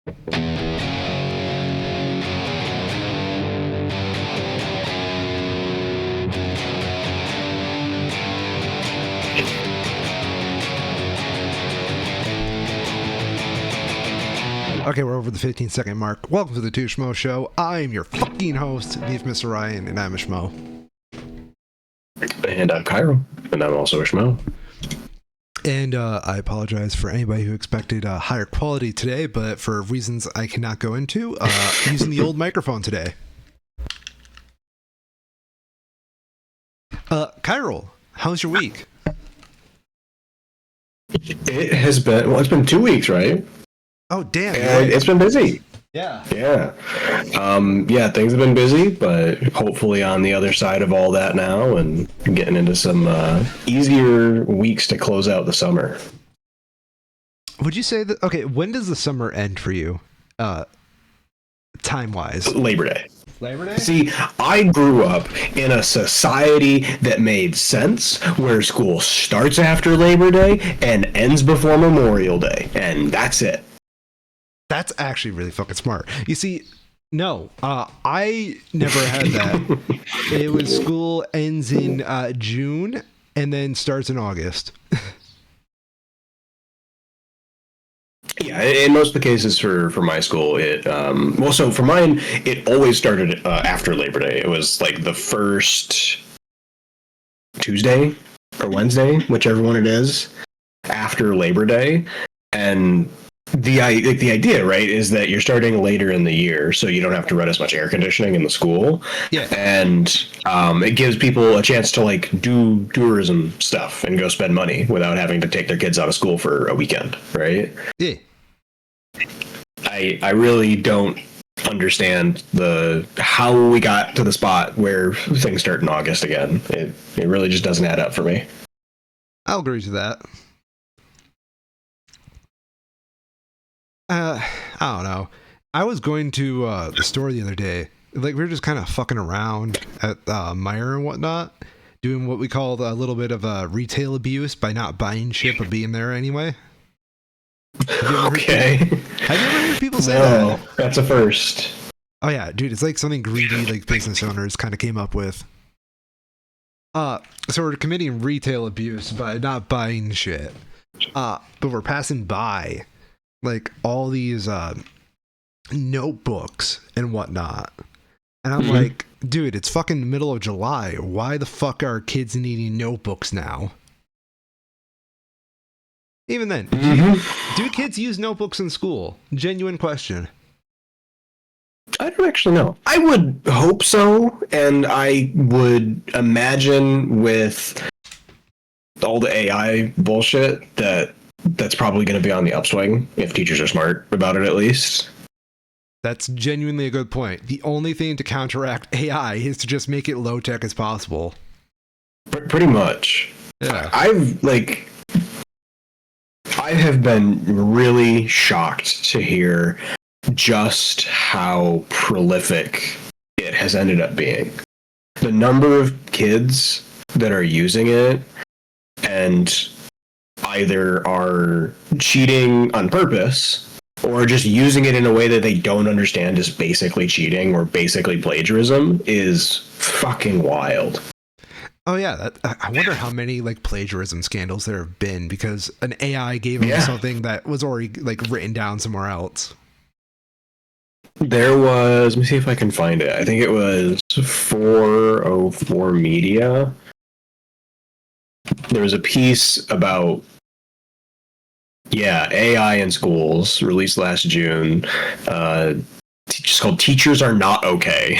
Okay, we're over the 15-second mark. Welcome to the Two Schmoes Show. I'm your fucking host, the infamous Ryan, and I'm a Schmo. And I'm Cairo, and I'm also a Schmo. And I apologize for anybody who expected higher quality today, but for reasons I cannot go into, using the old microphone today. Cairo, how's your week? It has been, well, it's been 2 weeks, right? Oh, damn. And it's been busy. Yeah. Yeah. Things have been busy, but hopefully on the other side of all that now and getting into some easier weeks to close out the summer. Would you say that, okay, when does the summer end for you, time-wise? Labor Day. Labor Day? See, I grew up in a society that made sense, where school starts after Labor Day and ends before Memorial Day, and that's it. That's actually really fucking smart. You see, no, I never had that. It was school ends in June and then starts in August. Yeah, in most of the cases for my school, so for mine, it always started after Labor Day. It was like the first Tuesday or Wednesday, whichever one it is, after Labor Day. And the idea, right, is that you're starting later in the year, so you don't have to run as much air conditioning in the school. Yeah. And it gives people a chance to like do tourism stuff and go spend money without having to take their kids out of school for a weekend, right? Yeah. I really don't understand how we got to the spot where things start in August again. It really just doesn't add up for me. I'll agree to that. I don't know. I was going to the store the other day. Like, we were just kind of fucking around at Meijer and whatnot, doing what we call a little bit of retail abuse by not buying shit but being there anyway. Okay. Have you ever heard people say that? That's a first. Oh yeah, dude, it's like something greedy like business owners kind of came up with. So we're committing retail abuse by not buying shit. But we're passing by like all these notebooks and whatnot. And I'm like, dude, it's fucking the middle of July. Why the fuck are kids needing notebooks now? Even then, do kids use notebooks in school? Genuine question. I don't actually know. I would hope so, and I would imagine with all the AI bullshit that's probably going to be on the upswing if teachers are smart about it, at least. That's genuinely a good point. The only thing to counteract AI is to just make it low tech as possible. Pretty much. Yeah. I have been really shocked to hear just how prolific it has ended up being. The number of kids that are using it and either are cheating on purpose or just using it in a way that they don't understand is basically cheating or basically plagiarism is fucking wild. Oh yeah, I wonder how many like plagiarism scandals there have been because an AI gave them something that was already like written down somewhere else. There was, let me see if I can find it. I think it was 404 Media. There was a piece about AI in schools released last June. Just called "Teachers Are Not Okay."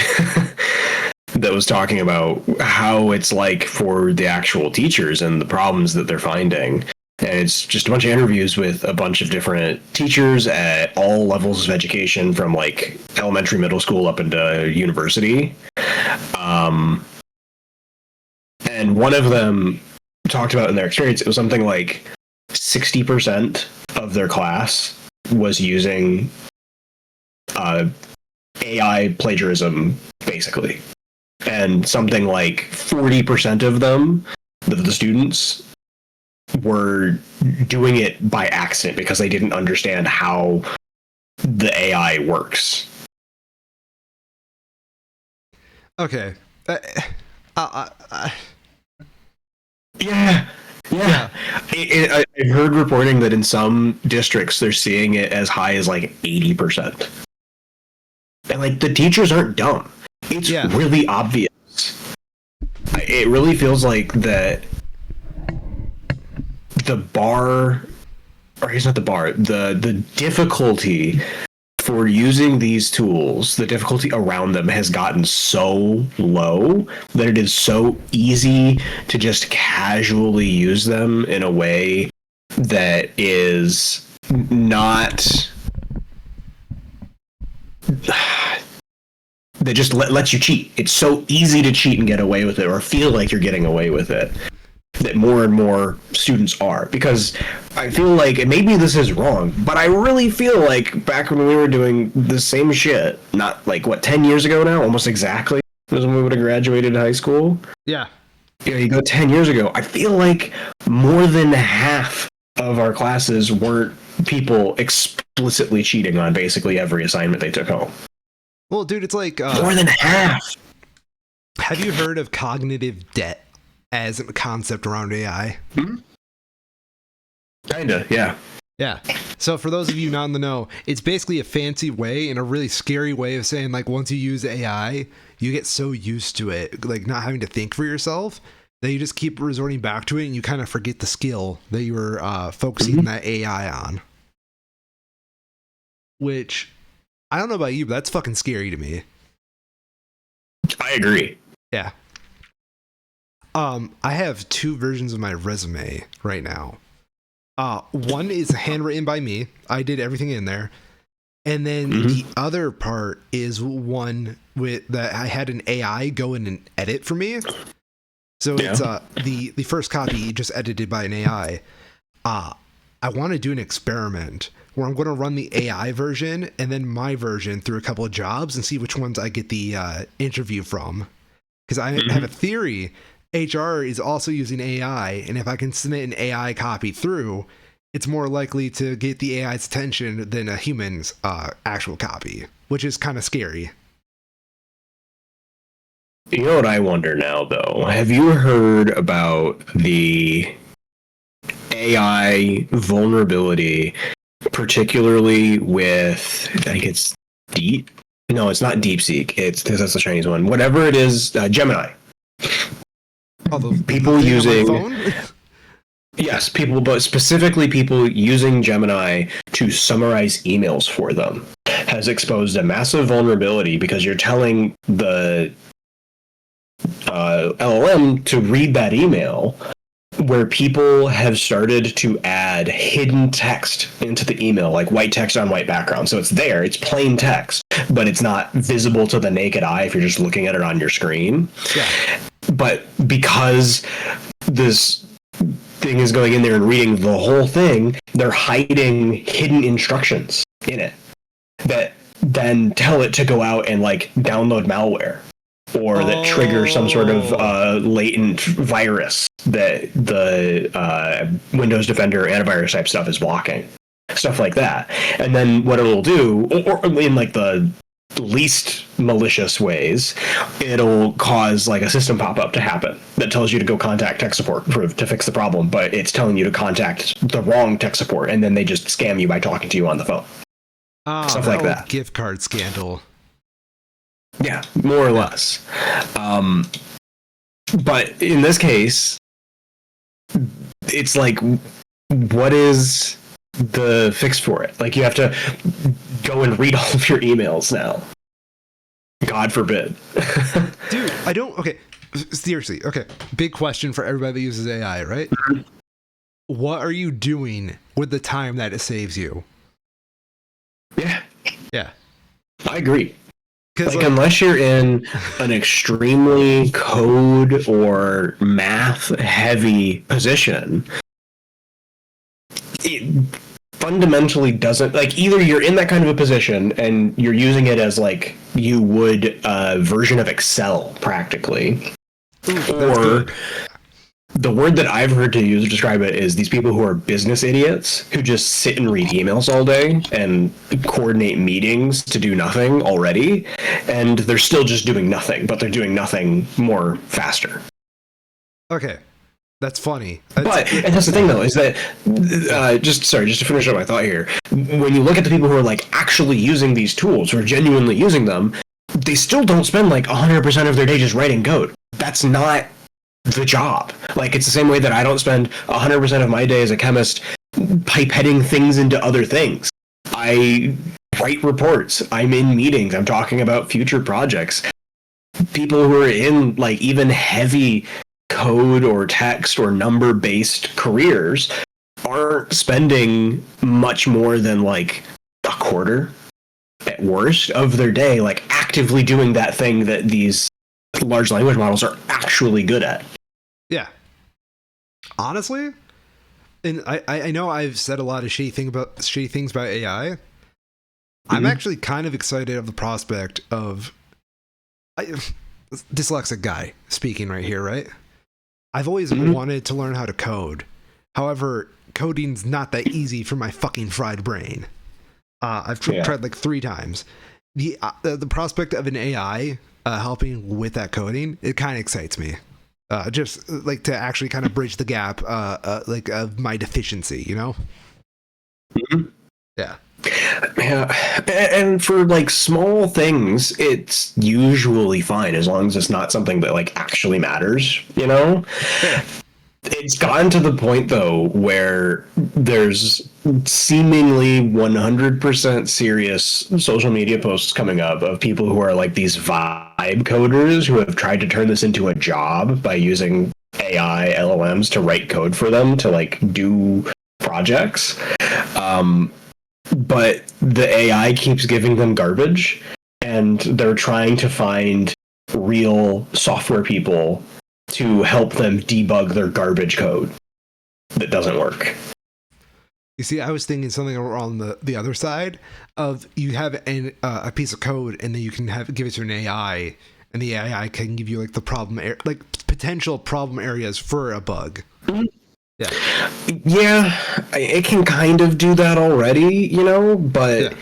That was talking about how it's like for the actual teachers and the problems that they're finding. And it's just a bunch of interviews with a bunch of different teachers at all levels of education, from like elementary, middle school up into university. And one of them talked about in their experience, it was something like 60% of their class was using AI plagiarism, basically. And something like 40% of them, the students, were doing it by accident because they didn't understand how the AI works. Okay. Yeah. I've heard reporting that in some districts they're seeing it as high as like 80%. And like the teachers aren't dumb. It's really obvious. It really feels like that the bar, or it's not the bar, the difficulty for using these tools, the difficulty around them has gotten so low that it is so easy to just casually use them in a way that is not that just lets you cheat. It's so easy to cheat and get away with it, or feel like you're getting away with it, that more and more students are. Because I feel like, and maybe this is wrong, but I really feel like back when we were doing the same shit, not like, 10 years ago now, almost exactly, was when we would have graduated high school. Yeah. You go 10 years ago, I feel like more than half of our classes weren't people explicitly cheating on basically every assignment they took home. Well, dude, it's like... more than half! Have you heard of cognitive debt as a concept around AI? Kinda, yeah. Yeah. So for those of you not in the know, it's basically a fancy way and a really scary way of saying, like, once you use AI, you get so used to it, like not having to think for yourself, that you just keep resorting back to it and you kind of forget the skill that you were focusing that AI on. Which, I don't know about you, but that's fucking scary to me. I agree. Yeah. I have two versions of my resume right now. One is handwritten by me. I did everything in there. And then the other part is one with that I had an AI go in and edit for me. So it's the first copy just edited by an AI. I want to do an experiment where I'm going to run the AI version and then my version through a couple of jobs and see which ones I get the interview from. Because I have a theory. HR is also using AI, and if I can submit an AI copy through, it's more likely to get the AI's attention than a human's actual copy, which is kind of scary. You know what I wonder now, though? Have you heard about the AI vulnerability, particularly with, I think it's Deep? No, it's not DeepSeek. That's the Chinese one. Whatever it is, Gemini. People using... Yes, people, but specifically people using Gemini to summarize emails for them has exposed a massive vulnerability because you're telling the LLM to read that email, where people have started to add hidden text into the email, like white text on white background. So it's there, it's plain text, but it's not visible to the naked eye if you're just looking at it on your screen. Yeah. But because this thing is going in there and reading the whole thing, they're hiding hidden instructions in it that then tell it to go out and like download malware, or that trigger some sort of latent virus that the Windows Defender antivirus type stuff is blocking. Stuff like that. And then what it will do, or in like the least malicious ways, it'll cause like a system pop-up to happen that tells you to go contact tech support to fix the problem, but it's telling you to contact the wrong tech support, and then they just scam you by talking to you on the phone. Stuff like that. Gift card scandal. Yeah, more or less. But in this case, it's like, what is the fix for it? Like, you have to go and read all of your emails now. God forbid. Dude, I don't... Okay, seriously. Okay, big question for everybody that uses AI, right? What are you doing with the time that it saves you? Yeah. I agree. Like, unless you're in an extremely code or math heavy position, it fundamentally doesn't, like, either you're in that kind of a position and you're using it as like you would a version of Excel practically, or the word that I've heard to use to describe it is these people who are business idiots who just sit and read emails all day and coordinate meetings to do nothing already, and they're still just doing nothing, but they're doing nothing more faster. Okay, that's funny. And that's the thing, though, is that just to finish up my thought here, when you look at the people who are like actually using these tools, who are genuinely using them, they still don't spend like 100% of their day just writing code. That's not the job. Like, it's the same way that I don't spend 100% of my day as a chemist pipetting things into other things. I write reports. I'm in meetings. I'm talking about future projects. People who are in like even heavy code or text or number based careers aren't spending much more than like a quarter at worst of their day like actively doing that thing that these large language models are actually good at. Yeah. Honestly, and I know I've said a lot of shitty things about AI. Mm-hmm. I'm actually kind of excited of the prospect of dyslexic guy speaking right here, right? I've always wanted to learn how to code. However, coding's not that easy for my fucking fried brain. I've tried like 3 times. The prospect of an AI helping with that coding, it kind of excites me. Just like to actually kind of bridge the gap, like of my deficiency, you know? Mm-hmm. Yeah. Yeah, and for like small things, it's usually fine as long as it's not something that like actually matters, you know? Yeah. It's gotten to the point though where there's seemingly 100% serious social media posts coming up of people who are like these vibe coders who have tried to turn this into a job by using AI LLMs to write code for them to like do projects. But the AI keeps giving them garbage, and they're trying to find real software people to help them debug their garbage code that doesn't work. You see, I was thinking something on the other side of you have a piece of code, and then you can give it to an AI, and the AI can give you like the potential problem areas for a bug. Mm-hmm. Yeah, it can kind of do that already, you know, but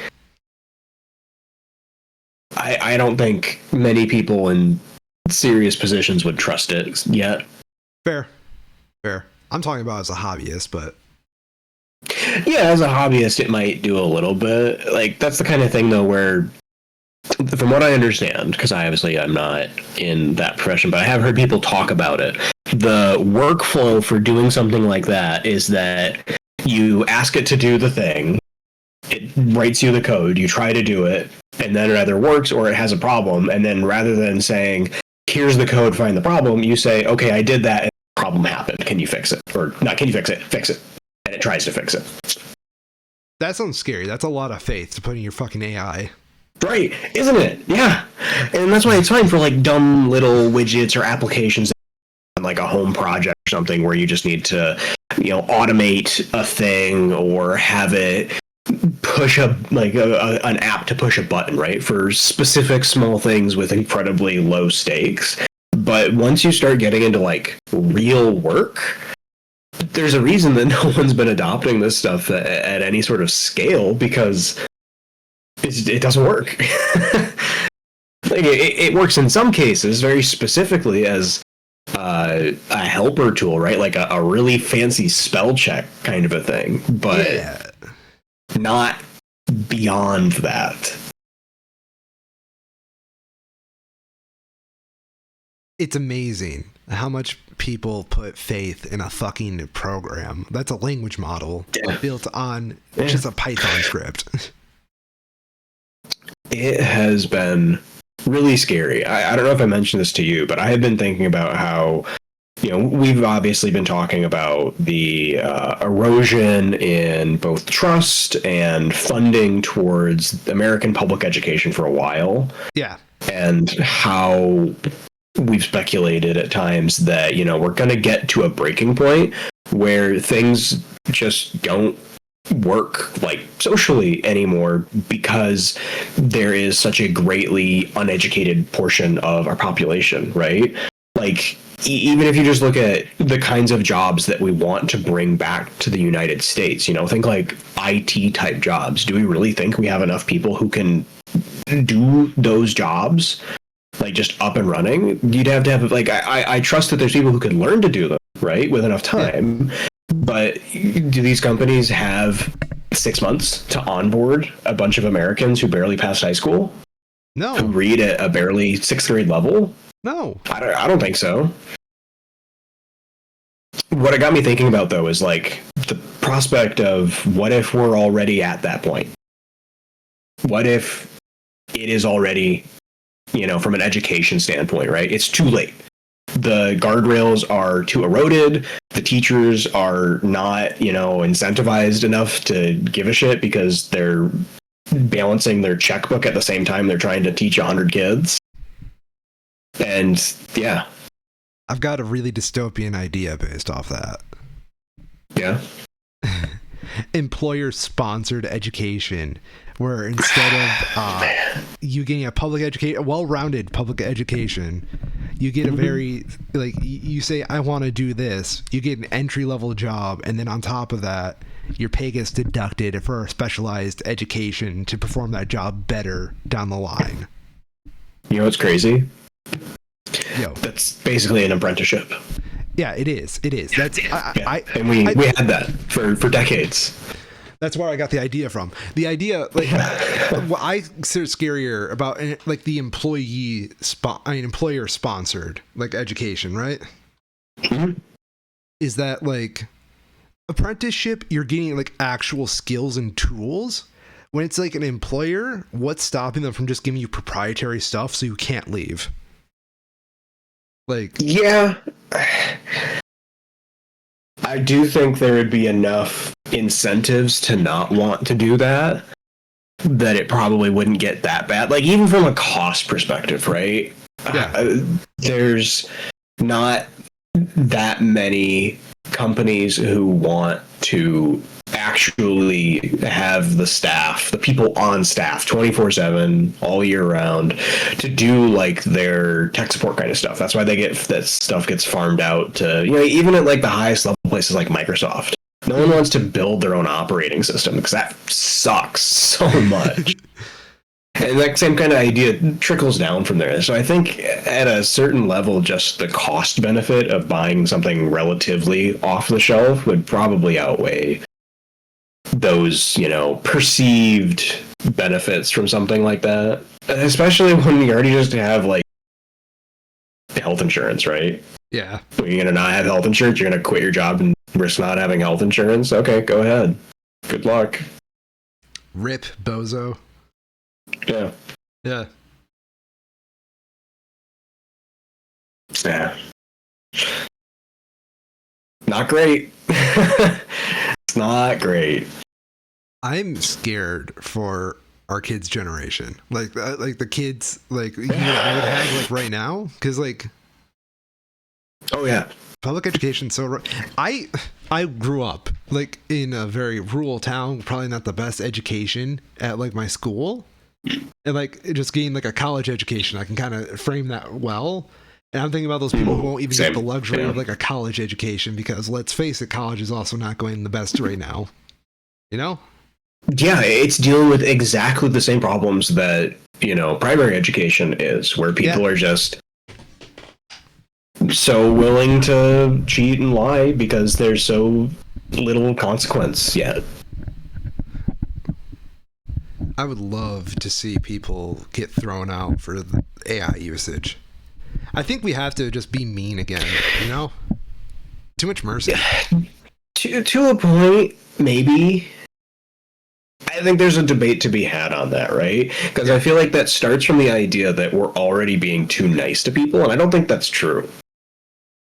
I don't think many people in serious positions would trust it yet. Fair. I'm talking about as a hobbyist, but yeah, as a hobbyist, it might do a little bit. Like, that's the kind of thing, though, where, from what I understand, because I'm not in that profession, but I have heard people talk about it. The workflow for doing something like that is that you ask it to do the thing, it writes you the code, you try to do it, and then it either works or it has a problem, and then rather than saying, here's the code, find the problem, you say, okay, I did that, and the problem happened, can you fix it? Or not, can you fix it? And it tries to fix it. That sounds scary. That's a lot of faith to put in your fucking AI. Right, isn't it? Yeah. And that's why it's fine for like dumb little widgets or applications like a home project or something where you just need to, automate a thing or have it push an app to push a button, right? For specific small things with incredibly low stakes. But once you start getting into like real work, there's a reason that no one's been adopting this stuff at any sort of scale because it doesn't work. It works in some cases very specifically as a helper tool, right? Like a really fancy spell check kind of a thing, but not beyond that. It's amazing how much people put faith in a fucking program. That's a language model built on just a Python script. It has been really scary. I don't know if I mentioned this to you, but I have been thinking about how, we've obviously been talking about the erosion in both trust and funding towards American public education for a while. Yeah. And how we've speculated at times that, we're going to get to a breaking point where things just don't work like socially anymore because there is such a greatly uneducated portion of our population, right? Like, even if you just look at the kinds of jobs that we want to bring back to the United States, think like IT type jobs. Do we really think we have enough people who can do those jobs, like just up and running? You'd have to have like I trust that there's people who can learn to do them, right, with enough time. Yeah. But do these companies have 6 months to onboard a bunch of Americans who barely passed high school? No. Who read at a barely 6th grade level? No. I don't think so. What it got me thinking about, though, is like the prospect of what if we're already at that point? What if it is already, from an education standpoint, right? It's too late. The guardrails are too eroded. The teachers are not, incentivized enough to give a shit because they're balancing their checkbook at the same time they're trying to teach 100 kids. And yeah. I've got a really dystopian idea based off that. Yeah. Employer-sponsored education, where instead of you getting a well-rounded public education, you get a very, like, you say, I want to do this. You get an entry-level job, and then on top of that, your pay gets deducted for a specialized education to perform that job better down the line. You know what's crazy? Yo. That's basically an apprenticeship. Yeah, it is. It is. That's and we had that for decades. That's where I got the idea from. The idea, like, what I consider scarier about, like, the employer-sponsored, like, education, right? Mm-hmm. Is that, like, apprenticeship, you're getting, like, actual skills and tools. When it's, like, an employer, what's stopping them from just giving you proprietary stuff so you can't leave? Like, yeah, I do think there would be enough incentives to not want to do that it probably wouldn't get that bad. Like, even from a cost perspective, right? Yeah. There's not that many companies who want to actually have the people on staff 24/7 all year round to do like their tech support kind of stuff. That's why that stuff gets farmed out to, even at like the highest level places like Microsoft. No one wants to build their own operating system because that sucks so much. And that same kind of idea trickles down from there. So I think at a certain level, just the cost benefit of buying something relatively off the shelf would probably outweigh those, perceived benefits from something like that. Especially when you already just have like health insurance, right? Yeah. You're going to not have health insurance. You're going to quit your job and risk not having health insurance. Okay, go ahead. Good luck. Rip, bozo. Yeah. Yeah. Yeah. Not great. It's not great. I'm scared for our kids' generation. Like the kids, like, I would have, like, right now. Because, like... Oh, yeah. Public education, so... I grew up, like, in a very rural town. Probably not the best education at, like, my school. And, like, just getting, like, a college education. I can kind of frame that well. And I'm thinking about those people who won't even get the luxury of, like, a college education. Because, let's face it, college is also not going the best right now. You know? Yeah, it's dealing with exactly the same problems that, primary education is, where people are just so willing to cheat and lie because there's so little consequence yet. I would love to see people get thrown out for the AI usage. I think we have to just be mean again, Too much mercy. To a point, maybe. I think there's a debate to be had on that, right? Because I feel like that starts from the idea that we're already being too nice to people, and I don't think that's true.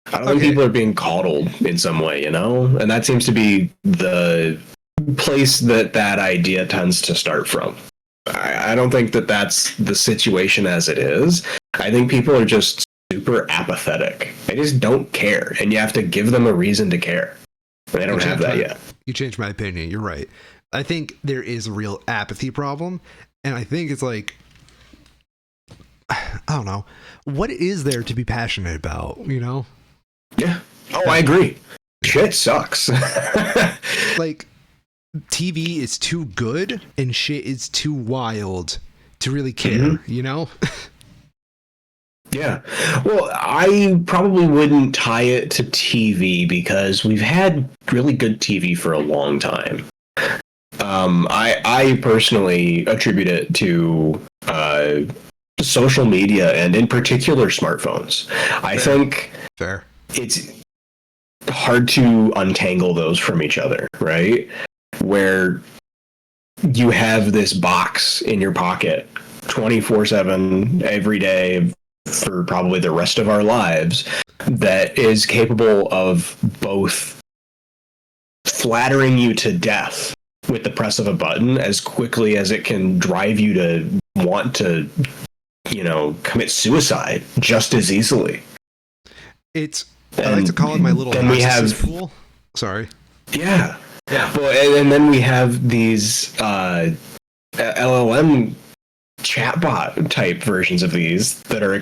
I don't think people are being coddled in some way, And that seems to be the place that idea tends to start from. I don't think that that's the situation as it is. I think people are just super apathetic. They just don't care, and you have to give them a reason to care. They don't have that yet. You changed my opinion. You're right. I think there is a real apathy problem, and I think it's like, don't know. What is there to be passionate about, you know? Yeah. Oh, I agree. Shit sucks. Like, TV is too good and shit is too wild to really care, you know? Yeah. Well, I probably wouldn't tie it to TV because we've had really good TV for a long time. I personally attribute it to social media and in particular smartphones. I think Fair. it's hard to untangle those from each other, right? Where you have this box in your pocket 24/7 every day for probably the rest of our lives that is capable of both flattering you to death with the press of a button as quickly as it can drive you to want to, commit suicide just as easily. I like to call it my little narcissist pool. Sorry. Yeah. Well, and then we have these LLM chatbot type versions of these that are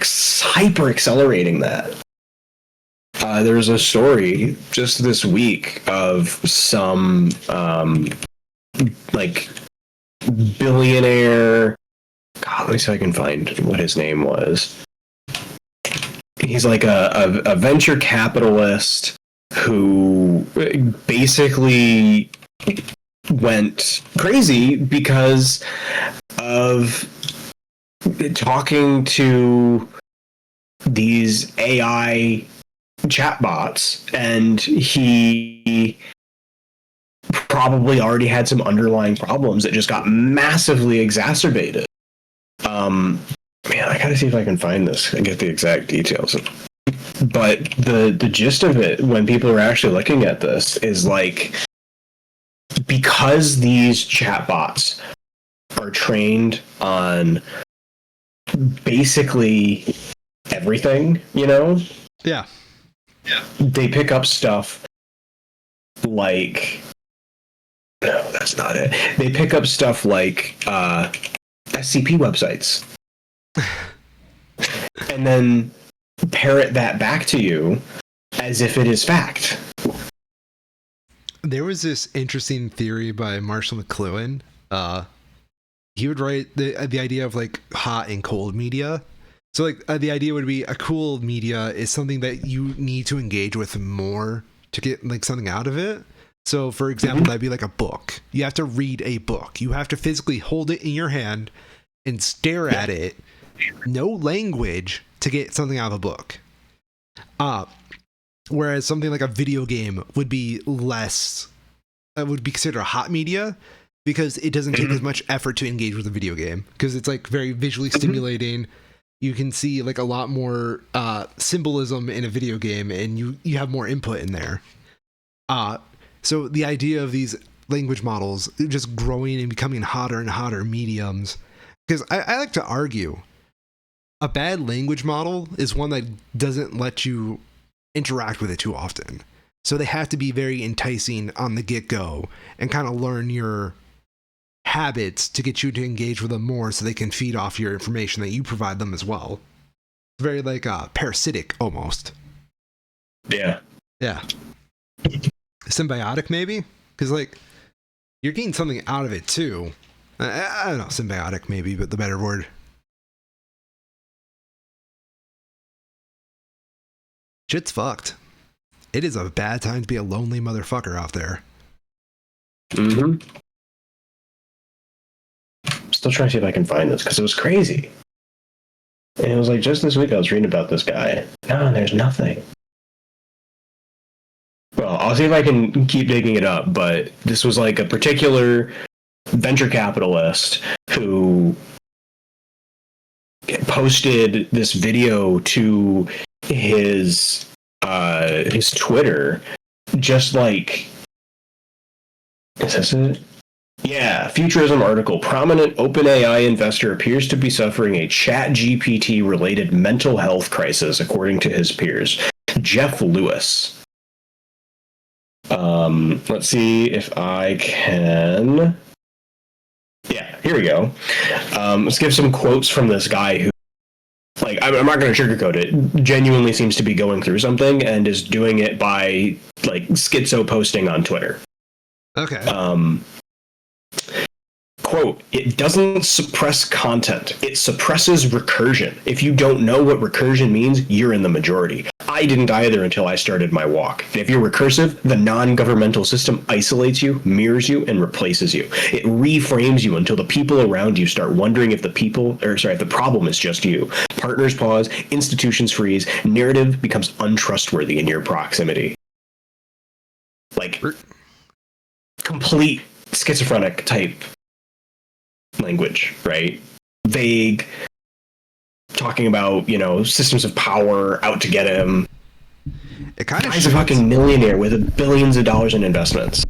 hyper accelerating that. There's a story just this week of some billionaire. God, let me see if I can find what his name was. He's like a venture capitalist who basically went crazy because of talking to these AI chatbots, and he probably already had some underlying problems that just got massively exacerbated. Man, I gotta see if I can find this and get the exact details. But the gist of it, when people are actually looking at this, is like, because these chatbots are trained on basically everything, Yeah. They pick up stuff like, no, that's not it. They pick up stuff like SCP websites. And then parrot that back to you as if it is fact. There was this interesting theory by Marshall McLuhan. He would write the idea of like hot and cold media. So like the idea would be a cool media is something that you need to engage with more to get like something out of it. So for example, that'd be like a book. You have to read a book. You have to physically hold it in your hand and stare at it. No language to get something out of a book. Whereas something like a video game would be would be considered a hot media because it doesn't take as much effort to engage with a video game because it's like very visually stimulating. You can see like a lot more symbolism in a video game, and you have more input in there. So the idea of these language models just growing and becoming hotter and hotter mediums, because I like to argue a bad language model is one that doesn't let you interact with it too often. So they have to be very enticing on the get-go and kind of learn your habits to get you to engage with them more so they can feed off your information that you provide them as well. It's very like parasitic almost. Yeah. Symbiotic maybe? Because like you're getting something out of it too. I don't know, symbiotic maybe, but the better word. Shit's fucked. It is a bad time to be a lonely motherfucker out there. Still trying to see if I can find this because it was crazy. And it was like just this week I was reading about this guy. No, there's nothing. Well, I'll see if I can keep digging it up, but this was like a particular venture capitalist who posted this video to his Twitter, just like, is this it? Yeah, Futurism article. Prominent OpenAI investor appears to be suffering a ChatGPT related mental health crisis, according to his peers. Jeff Lewis. Let's see if I can. Yeah, here we go. Let's give some quotes from this guy who, like, I'm not going to sugarcoat it, genuinely seems to be going through something and is doing it by like schizo posting on Twitter. Okay. Quote, it doesn't suppress content. It suppresses recursion. If you don't know what recursion means, you're in the majority. I didn't either until I started my walk. And if you're recursive, the non-governmental system isolates you, mirrors you, and replaces you. It reframes you until the people around you start wondering if the problem is just you. Partners pause, institutions freeze, narrative becomes untrustworthy in your proximity. Like, complete schizophrenic type language, right? Vague, talking about, systems of power out to get him. It kind of He's a fucking millionaire with billions of dollars in investments.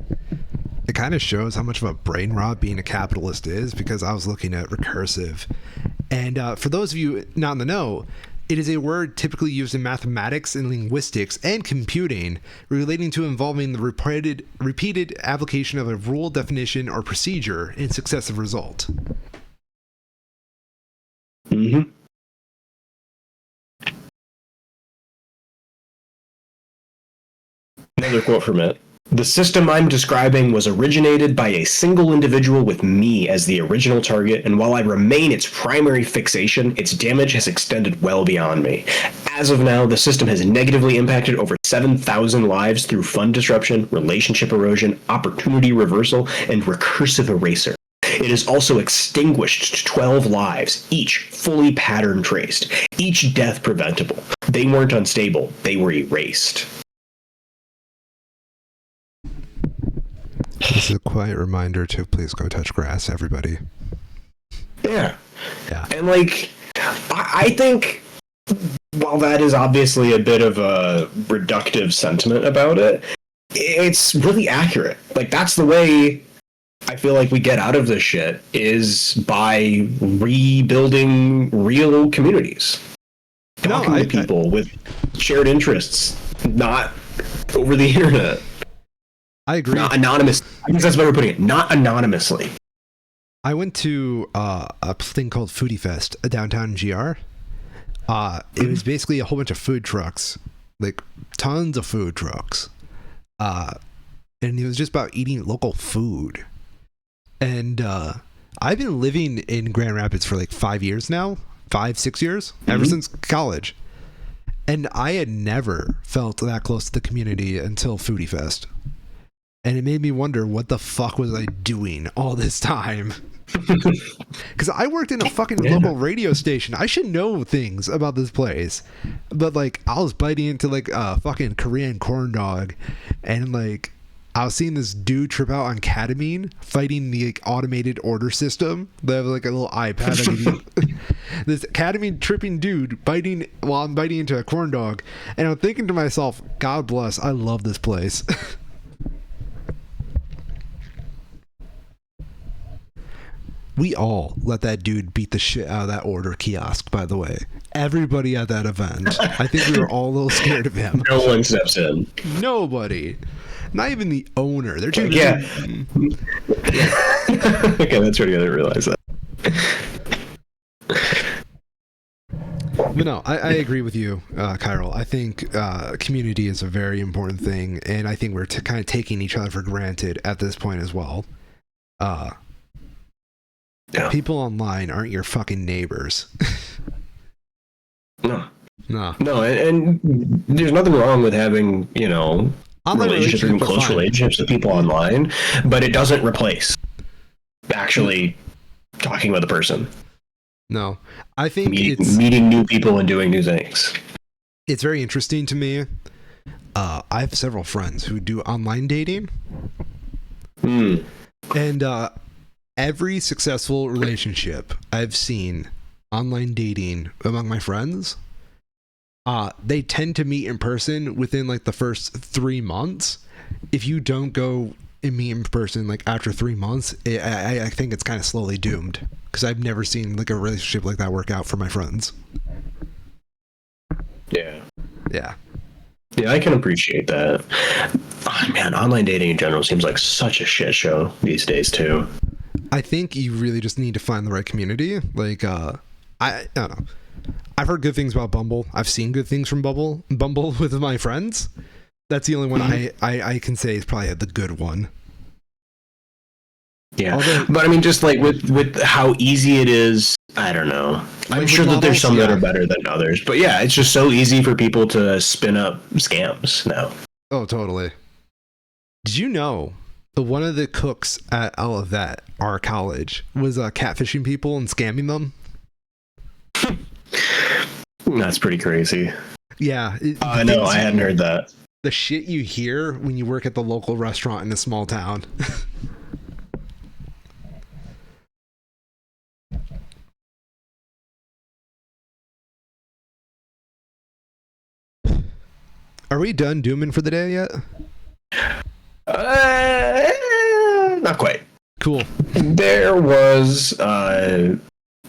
It kind of shows how much of a brain rot being a capitalist is, because I was looking at recursive. And for those of you not in the know, it is a word typically used in mathematics and linguistics and computing relating to involving the repeated application of a rule, definition, or procedure in successive result. Mm-hmm. Another quote from it. The system I'm describing was originated by a single individual with me as the original target, and while I remain its primary fixation, its damage has extended well beyond me. As of now, the system has negatively impacted over 7,000 lives through fund disruption, relationship erosion, opportunity reversal, and recursive eraser. It has also extinguished 12 lives, each fully pattern traced, each death preventable. They weren't unstable, they were erased. This is a quiet reminder to please go touch grass, everybody. Yeah. And I think while that is obviously a bit of a reductive sentiment about it, it's really accurate. Like, that's the way I feel like we get out of this shit, is by rebuilding real communities. Talking to people with shared interests, not over the internet. I agree. Not anonymous. I think that's better putting it. Not anonymously. I went to a thing called Foodie Fest downtown in GR. It was basically a whole bunch of food trucks, like tons of food trucks. And it was just about eating local food. And I've been living in Grand Rapids for like 5 years now, 6 years, ever since college. And I had never felt that close to the community until Foodie Fest. And it made me wonder, what the fuck was I doing all this time? Because I worked in a fucking local radio station. I should know things about this place. But, like, I was biting into, like, a fucking Korean corn dog. And, like, I was seeing this dude trip out on ketamine, fighting the, like, automated order system. They have, like, a little iPad. This ketamine tripping dude while I'm biting into a corn dog. And I'm thinking to myself, God bless, I love this place. We all let that dude beat the shit out of that order kiosk, by the way. Everybody at that event. I think we were all a little scared of him. No one steps in. Nobody. Not even the owner. They're too Okay, that's right. I didn't realize that. But no, I agree with you, Kyril. I think community is a very important thing, and I think we're kind of taking each other for granted at this point as well. Yeah. People online aren't your fucking neighbors. No, and there's nothing wrong with having, relationships and close relationships with people online, but it doesn't replace actually talking with a person. No, I think meeting new people and doing new things. It's very interesting to me. I have several friends who do online dating. And every successful relationship I've seen online dating among my friends, they tend to meet in person within like the first 3 months. If you don't go and meet in person like after 3 months, I think it's kind of slowly doomed, because I've never seen like a relationship like that work out for my friends. Yeah, I can appreciate that. Oh, man, online dating in general seems like such a shit show these days too. I think you really just need to find the right community. Like, I don't know. I've heard good things about Bumble. I've seen good things from Bumble with my friends. That's the only one I can say is probably the good one. Yeah, but I mean, just like with how easy it is, I don't know. I'm sure that there's some that are better than others, but yeah, it's just so easy for people to spin up scams now. Oh, totally. Did you know that one of the cooks at Olivet, our college, was catfishing people and scamming them? That's pretty crazy. Yeah. No, I hadn't heard that. The shit you hear when you work at the local restaurant in a small town. Are we done dooming for the day yet? Not quite. Cool. There was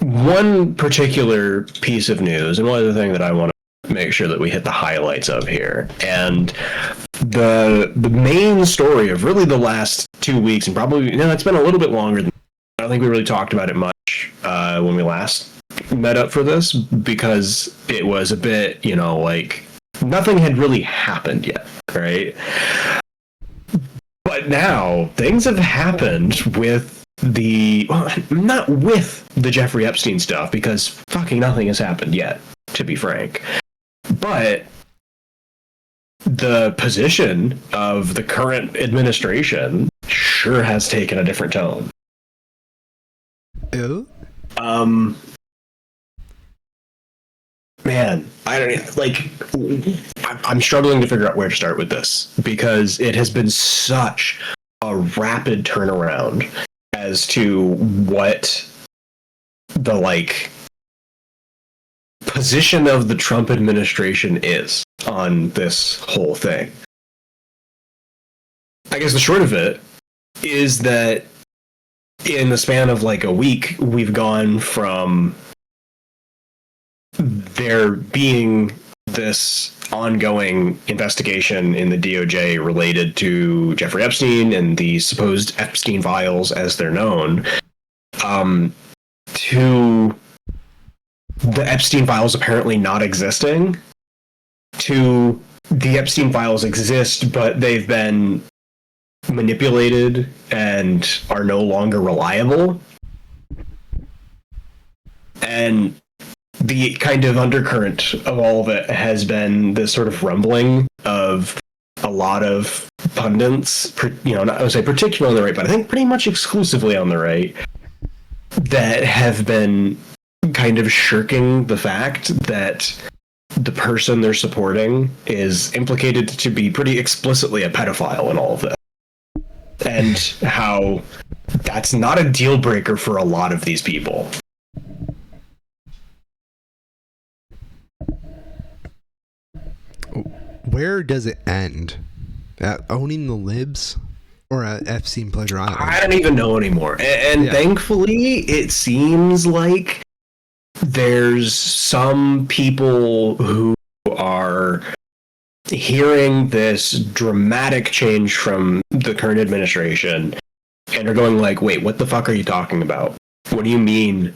one particular piece of news, and one other thing that I want to make sure that we hit the highlights of here. And the main story of really the last 2 weeks, and probably, it's been a little bit longer than I don't think we really talked about it much when we last met up for this, because it was a bit, like nothing had really happened yet, right? But now things have happened with not with the Jeffrey Epstein stuff, because fucking nothing has happened yet, to be frank. But the position of the current administration sure has taken a different tone. Ew? Man, I don't like. I'm struggling to figure out where to start with this, because it has been such a rapid turnaround as to what the position of the Trump administration is on this whole thing. I guess the short of it is that in the span of a week, we've gone from there being this ongoing investigation in the DOJ related to Jeffrey Epstein and the supposed Epstein files as they're known, to the Epstein files apparently not existing, to the Epstein files exist, but they've been manipulated and are no longer reliable. And the kind of undercurrent of all of it has been this sort of rumbling of a lot of pundits, not I would say particularly on the right, but I think pretty much exclusively on the right, that have been kind of shirking the fact that the person they're supporting is implicated to be pretty explicitly a pedophile in all of this. And how that's not a deal breaker for a lot of these people. Where does it end? At owning the libs or at Epstein Pleasure Island? I don't even know anymore. And thankfully, it seems like there's some people who are hearing this dramatic change from the current administration and are going wait, what the fuck are you talking about? What do you mean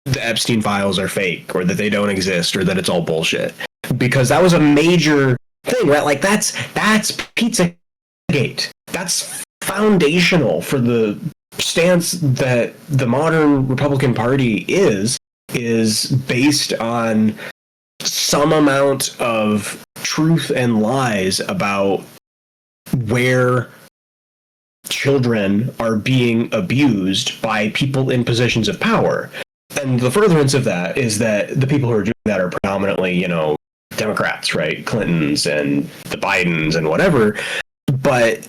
the Epstein files are fake, or that they don't exist, or that it's all bullshit? Because that was a major thing, right? That's Pizzagate. That's foundational for the stance that the modern Republican Party is based on some amount of truth and lies about where children are being abused by people in positions of power. And the furtherance of that is that the people who are doing that are predominantly, Democrats, right? Clintons and the Bidens and whatever. But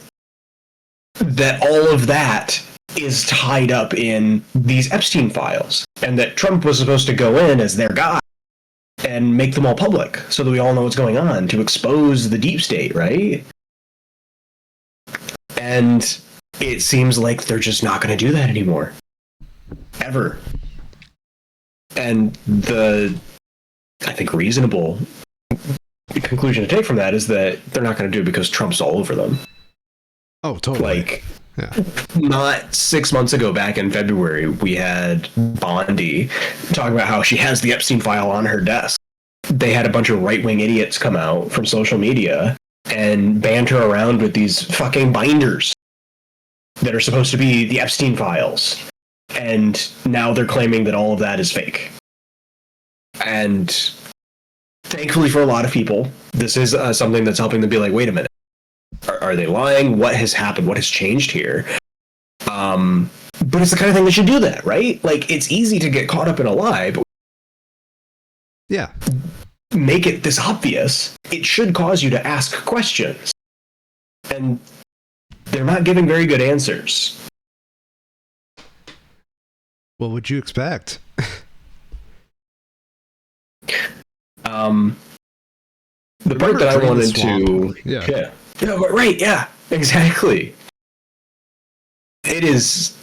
that all of that is tied up in these Epstein files, and that Trump was supposed to go in as their guy and make them all public so that we all know what's going on, to expose the deep state, right? And it seems like they're just not going to do that anymore. Ever. And I think, reasonable conclusion to take from that is that they're not going to do it because Trump's all over them. Oh, totally. Yeah. Not 6 months ago, back in February, we had Bondi talking about how she has the Epstein file on her desk. They had a bunch of right-wing idiots come out from social media and banter around with these fucking binders that are supposed to be the Epstein files. And now they're claiming that all of that is fake. And thankfully for a lot of people, this is something that's helping them be like, wait a minute. Are they lying? What has happened? What has changed here? But it's the kind of thing that should do that, right? Like, it's easy to get caught up in a lie, but Yeah. make it this obvious. It should cause you to ask questions. And they're not giving very good answers. What would you expect? The part that I wanted to... Yeah. Yeah, right, yeah, exactly. It is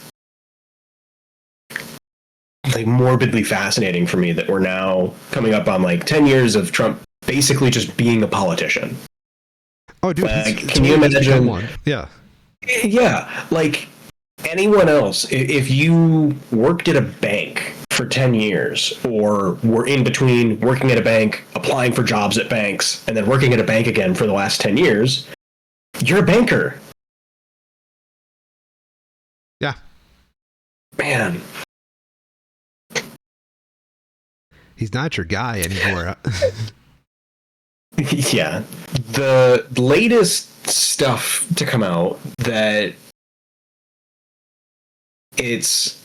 like morbidly fascinating for me that we're now coming up on like 10 years of Trump basically just being a politician. Oh, dude, like, can you imagine one? Yeah. Yeah, like anyone else, if you worked at a bank for 10 years or were in between working at a bank, applying for jobs at banks, and then working at a bank again for the last 10 years, you're a banker. Yeah. Man. He's not your guy anymore. Yeah. The latest stuff to come out that it's...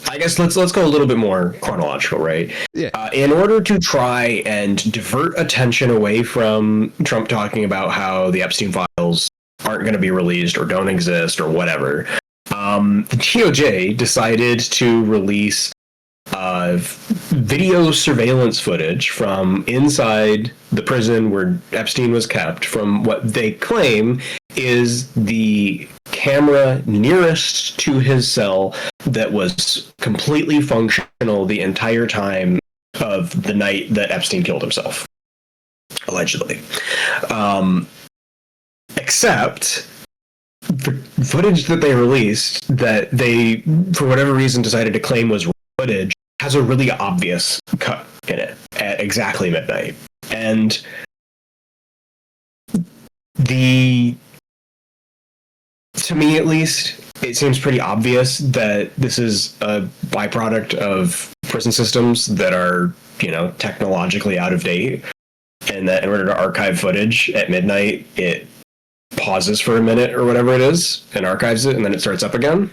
I guess let's go a little bit more chronological, right? Yeah. In order to try and divert attention away from Trump talking about how the Epstein files aren't going to be released or don't exist or whatever, the DOJ decided to release video surveillance footage from inside the prison where Epstein was kept from what they claim is the camera nearest to his cell that was completely functional the entire time of the night that Epstein killed himself, allegedly. Except the footage that they released that they, for whatever reason, decided to claim was footage has a really obvious cut in it at exactly midnight. And to me at least, it seems pretty obvious that this is a byproduct of prison systems that are, technologically out of date, and that in order to archive footage at midnight, it pauses for a minute or whatever it is and archives it, and then it starts up again.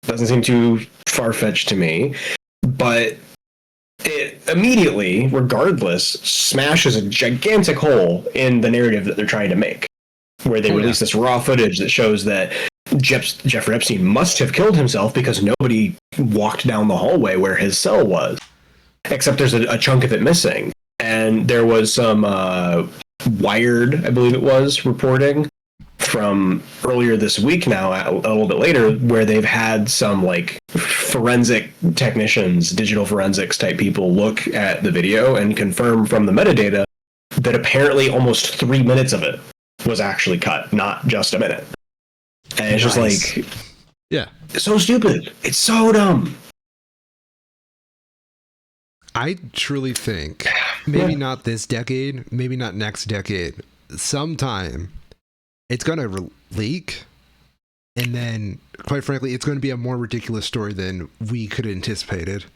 Doesn't seem too far-fetched to me, but it immediately, regardless, smashes a gigantic hole in the narrative that they're trying to make, where they release this raw footage that shows that Jeffrey Epstein must have killed himself because nobody walked down the hallway where his cell was, except there's a chunk of it missing. And there was some Wired, I believe it was, reporting from earlier this week now, a little bit later, where they've had some like forensic technicians, digital forensics type people look at the video and confirm from the metadata that apparently almost 3 minutes of it was actually cut, not just a minute. And it's just like, yeah, it's so stupid. It's so dumb. I truly think maybe not this decade, maybe not next decade, sometime it's going to leak. And then, quite frankly, it's going to be a more ridiculous story than we could have anticipated.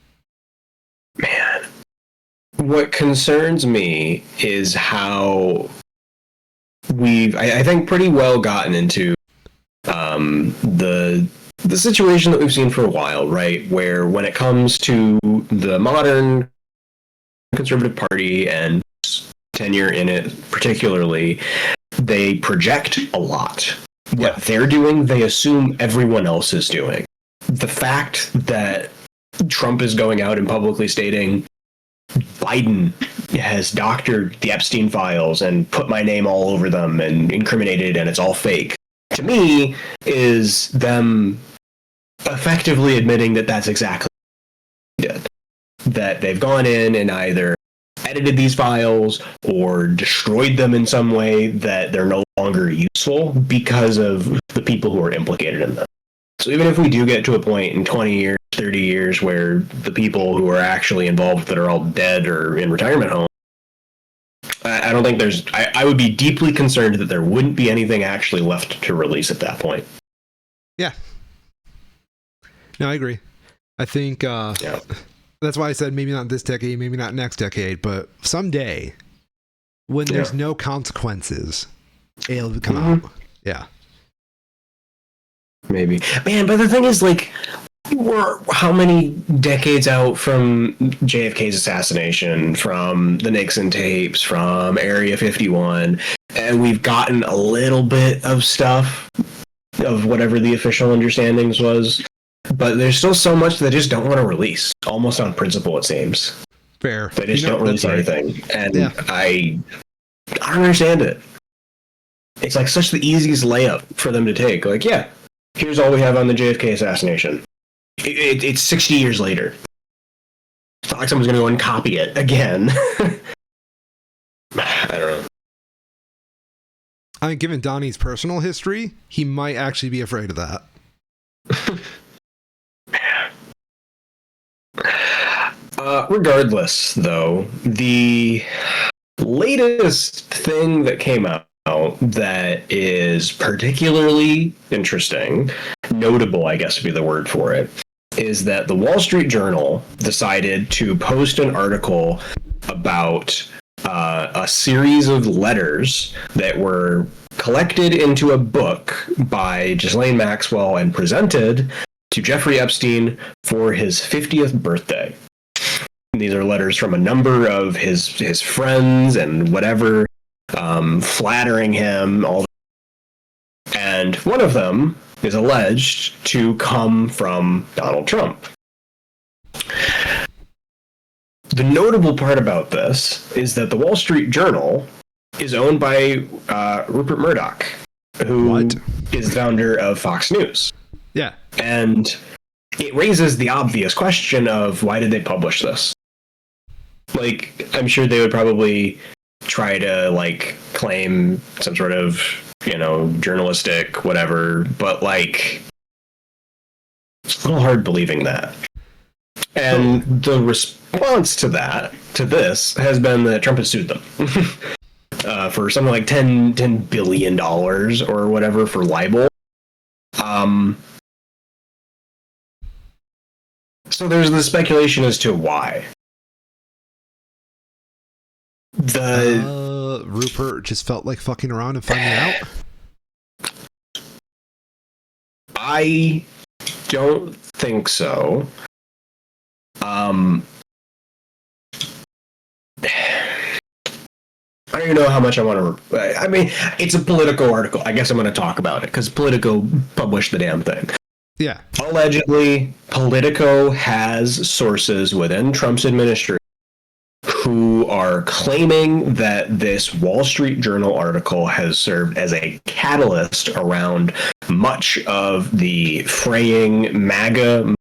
Man, what concerns me is how we've, I think, pretty well gotten into the situation that we've seen for a while, right? Where when it comes to the modern conservative party and tenure in it particularly, they project a lot. What they're doing, they assume everyone else is doing. The fact that Trump is going out and publicly stating Biden has doctored the Epstein files and put my name all over them and incriminated and it's all fake, to me, is them effectively admitting that that's exactly what they did. That they've gone in and either edited these files or destroyed them in some way that they're no longer useful because of the people who are implicated in them. So even if we do get to a point in 20 years, 30 years where the people who are actually involved that are all dead or in retirement homes, I don't think I would be deeply concerned that there wouldn't be anything actually left to release at that point. Yeah. No, I agree. I think that's why I said maybe not this decade, maybe not next decade, but someday when there's no consequences, it'll come out. Yeah. Maybe. Man, but the thing is, like, we're how many decades out from JFK's assassination, from the Nixon tapes, from Area 51, and we've gotten a little bit of stuff of whatever the official understandings was, but there's still so much they just don't want to release, almost on principle, it seems. Fair. They just don't release anything, and I don't understand it. It's like such the easiest layup for them to take. Like, yeah, here's all we have on the JFK assassination. It's 60 years later. It's not like someone's going to go and copy it again. I don't know. I mean, given Donnie's personal history, he might actually be afraid of that. Regardless, though, the latest thing that came out that is particularly interesting, notable, I guess would be the word for it, is that the Wall Street Journal decided to post an article about a series of letters that were collected into a book by Ghislaine Maxwell and presented to Jeffrey Epstein for his 50th birthday. These are letters from a number of his friends and whatever, flattering him. And one of them is alleged to come from Donald Trump. The notable part about this is that the Wall Street Journal is owned by Rupert Murdoch, who is the founder of Fox News. Yeah. And it raises the obvious question of why did they publish this? Like, I'm sure they would probably try to, like, claim some sort of, journalistic whatever, but, like, it's a little hard believing that. And the response to this, has been that Trump has sued them for something like $10 billion or whatever for libel. So there's the speculation as to why. Rupert just felt like fucking around and finding out? I don't think so. I don't even know how much I want to... I mean, it's a Politico article. I guess I'm going to talk about it, because Politico published the damn thing. Yeah. Allegedly, Politico has sources within Trump's administration who are claiming that this Wall Street Journal article has served as a catalyst around much of the fraying MAGA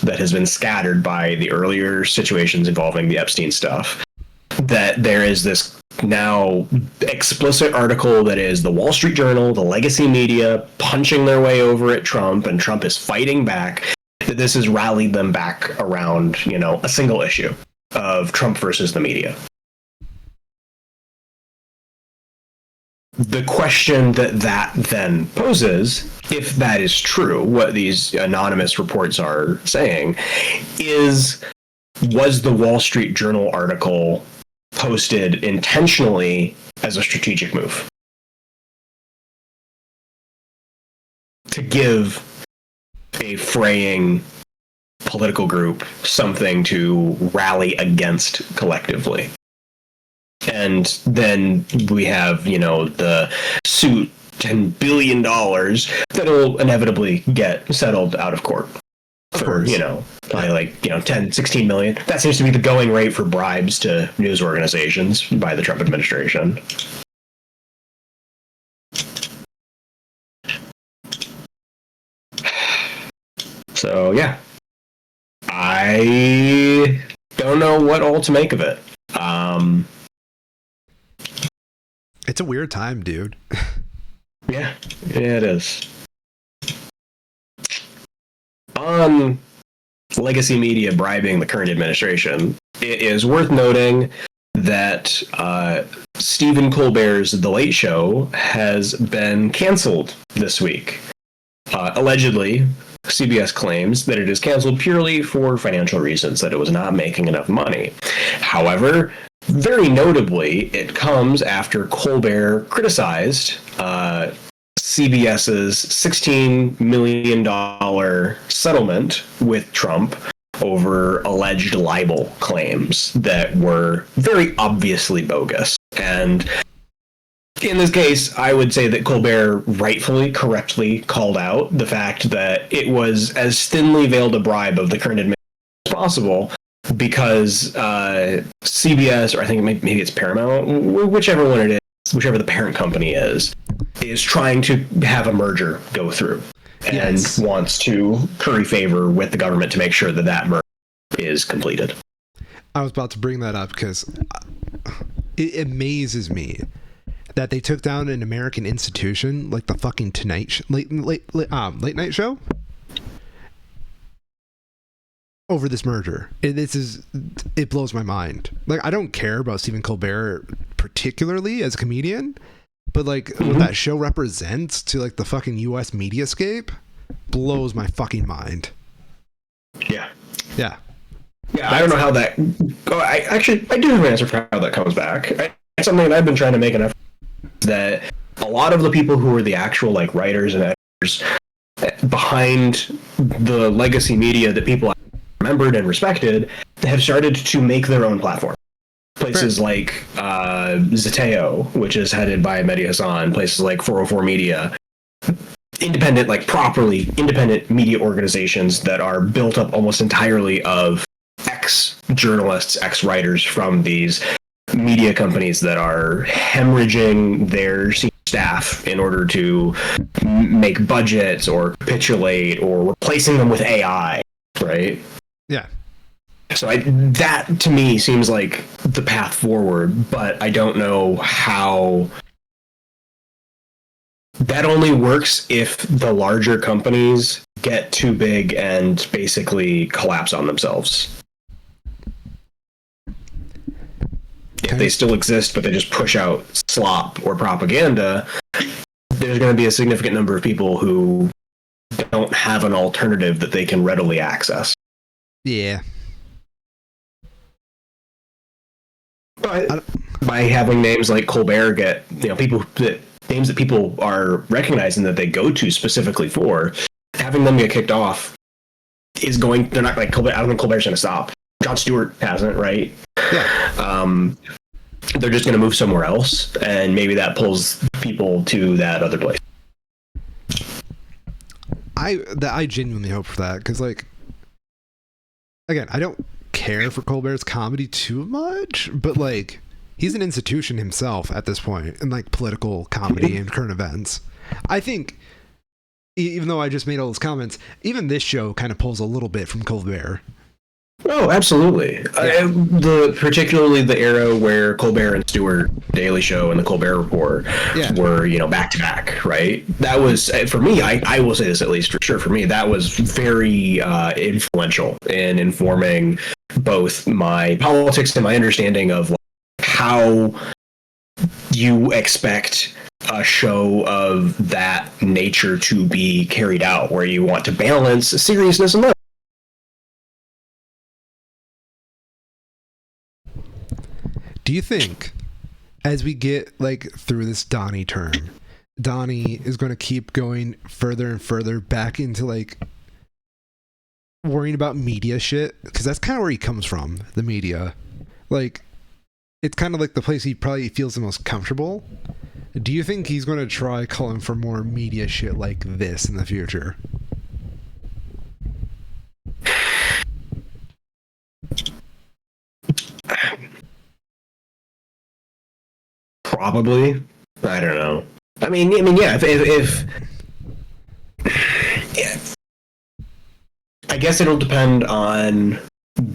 that has been scattered by the earlier situations involving the Epstein stuff. That there is this now explicit article that is the Wall Street Journal, the legacy media, punching their way over at Trump, and Trump is fighting back. That this has rallied them back around, a single issue of Trump versus the media. The question that then poses, if that is true, what these anonymous reports are saying, was the Wall Street Journal article posted intentionally as a strategic move to give a fraying political group something to rally against collectively? And then we have, the suit, $10 billion that'll inevitably get settled out of court for, probably like, 10, 16 million. That seems to be the going rate for bribes to news organizations by the Trump administration. So, yeah. I don't know what all to make of it. It's a weird time, dude. Yeah, it is. On legacy media bribing the current administration, it is worth noting that Stephen Colbert's The Late Show has been canceled this week. Allegedly, CBS claims that it is canceled purely for financial reasons, that it was not making enough money. However, very notably, it comes after Colbert criticized CBS's $16 million settlement with Trump over alleged libel claims that were very obviously bogus. And in this case, I would say that Colbert rightfully, correctly called out the fact that it was as thinly veiled a bribe of the current administration as possible, because CBS, or I think maybe it's Paramount, whichever one it is, whichever the parent company is trying to have a merger go through, and wants to curry favor with the government to make sure that that merger is completed. I was about to bring that up because it amazes me that they took down an American institution like the fucking late night show over this merger. It blows my mind. Like, I don't care about Stephen Colbert particularly as a comedian, but like what that show represents to like the fucking US mediascape blows my fucking mind. Yeah. I don't know how that. I do have an answer for how that comes back. It's something that I've been trying to make an effort. That a lot of the people who are the actual like writers and editors behind the legacy media that people remembered and respected have started to make their own platform. Places like Zeteo, which is headed by Mehdi Hassan, places like 404 Media, independent, like properly independent media organizations that are built up almost entirely of ex-journalists, ex-writers from these media companies that are hemorrhaging their senior staff in order to make budgets or capitulate or replacing them with AI, right? Yeah. So that to me seems like the path forward, but I don't know how. That only works if the larger companies get too big and basically collapse on themselves. If they still exist, but they just push out slop or propaganda, there's going to be a significant number of people who don't have an alternative that they can readily access. Yeah. But by having names like Colbert get, names that people are recognizing that they go to specifically for, having them get kicked off they're not like Colbert. I don't think Colbert's going to stop. Jon Stewart hasn't, right? Yeah. They're just going to move somewhere else, and maybe that pulls people to that other place. I genuinely hope for that, because like, again, I don't care for Colbert's comedy too much, but like, he's an institution himself at this point in like political comedy and current events. I think, even though I just made all those comments, even this show kind of pulls a little bit from Colbert. Oh, absolutely. Yeah. Particularly the era where Colbert and Stewart, Daily Show, and the Colbert Report were, back to back, right? That was, for me, I will say this at least for sure, for me, that was very influential in informing both my politics and my understanding of how you expect a show of that nature to be carried out, where you want to balance seriousness and levity. Do you think, as we get like through this Donnie term, Donnie is going to keep going further and further back into like worrying about media shit? Because that's kind of where he comes from, the media. Like, it's kind of like the place he probably feels the most comfortable. Do you think he's going to try calling for more media shit like this in the future? Probably. I don't know. I mean, yeah. If I guess it'll depend on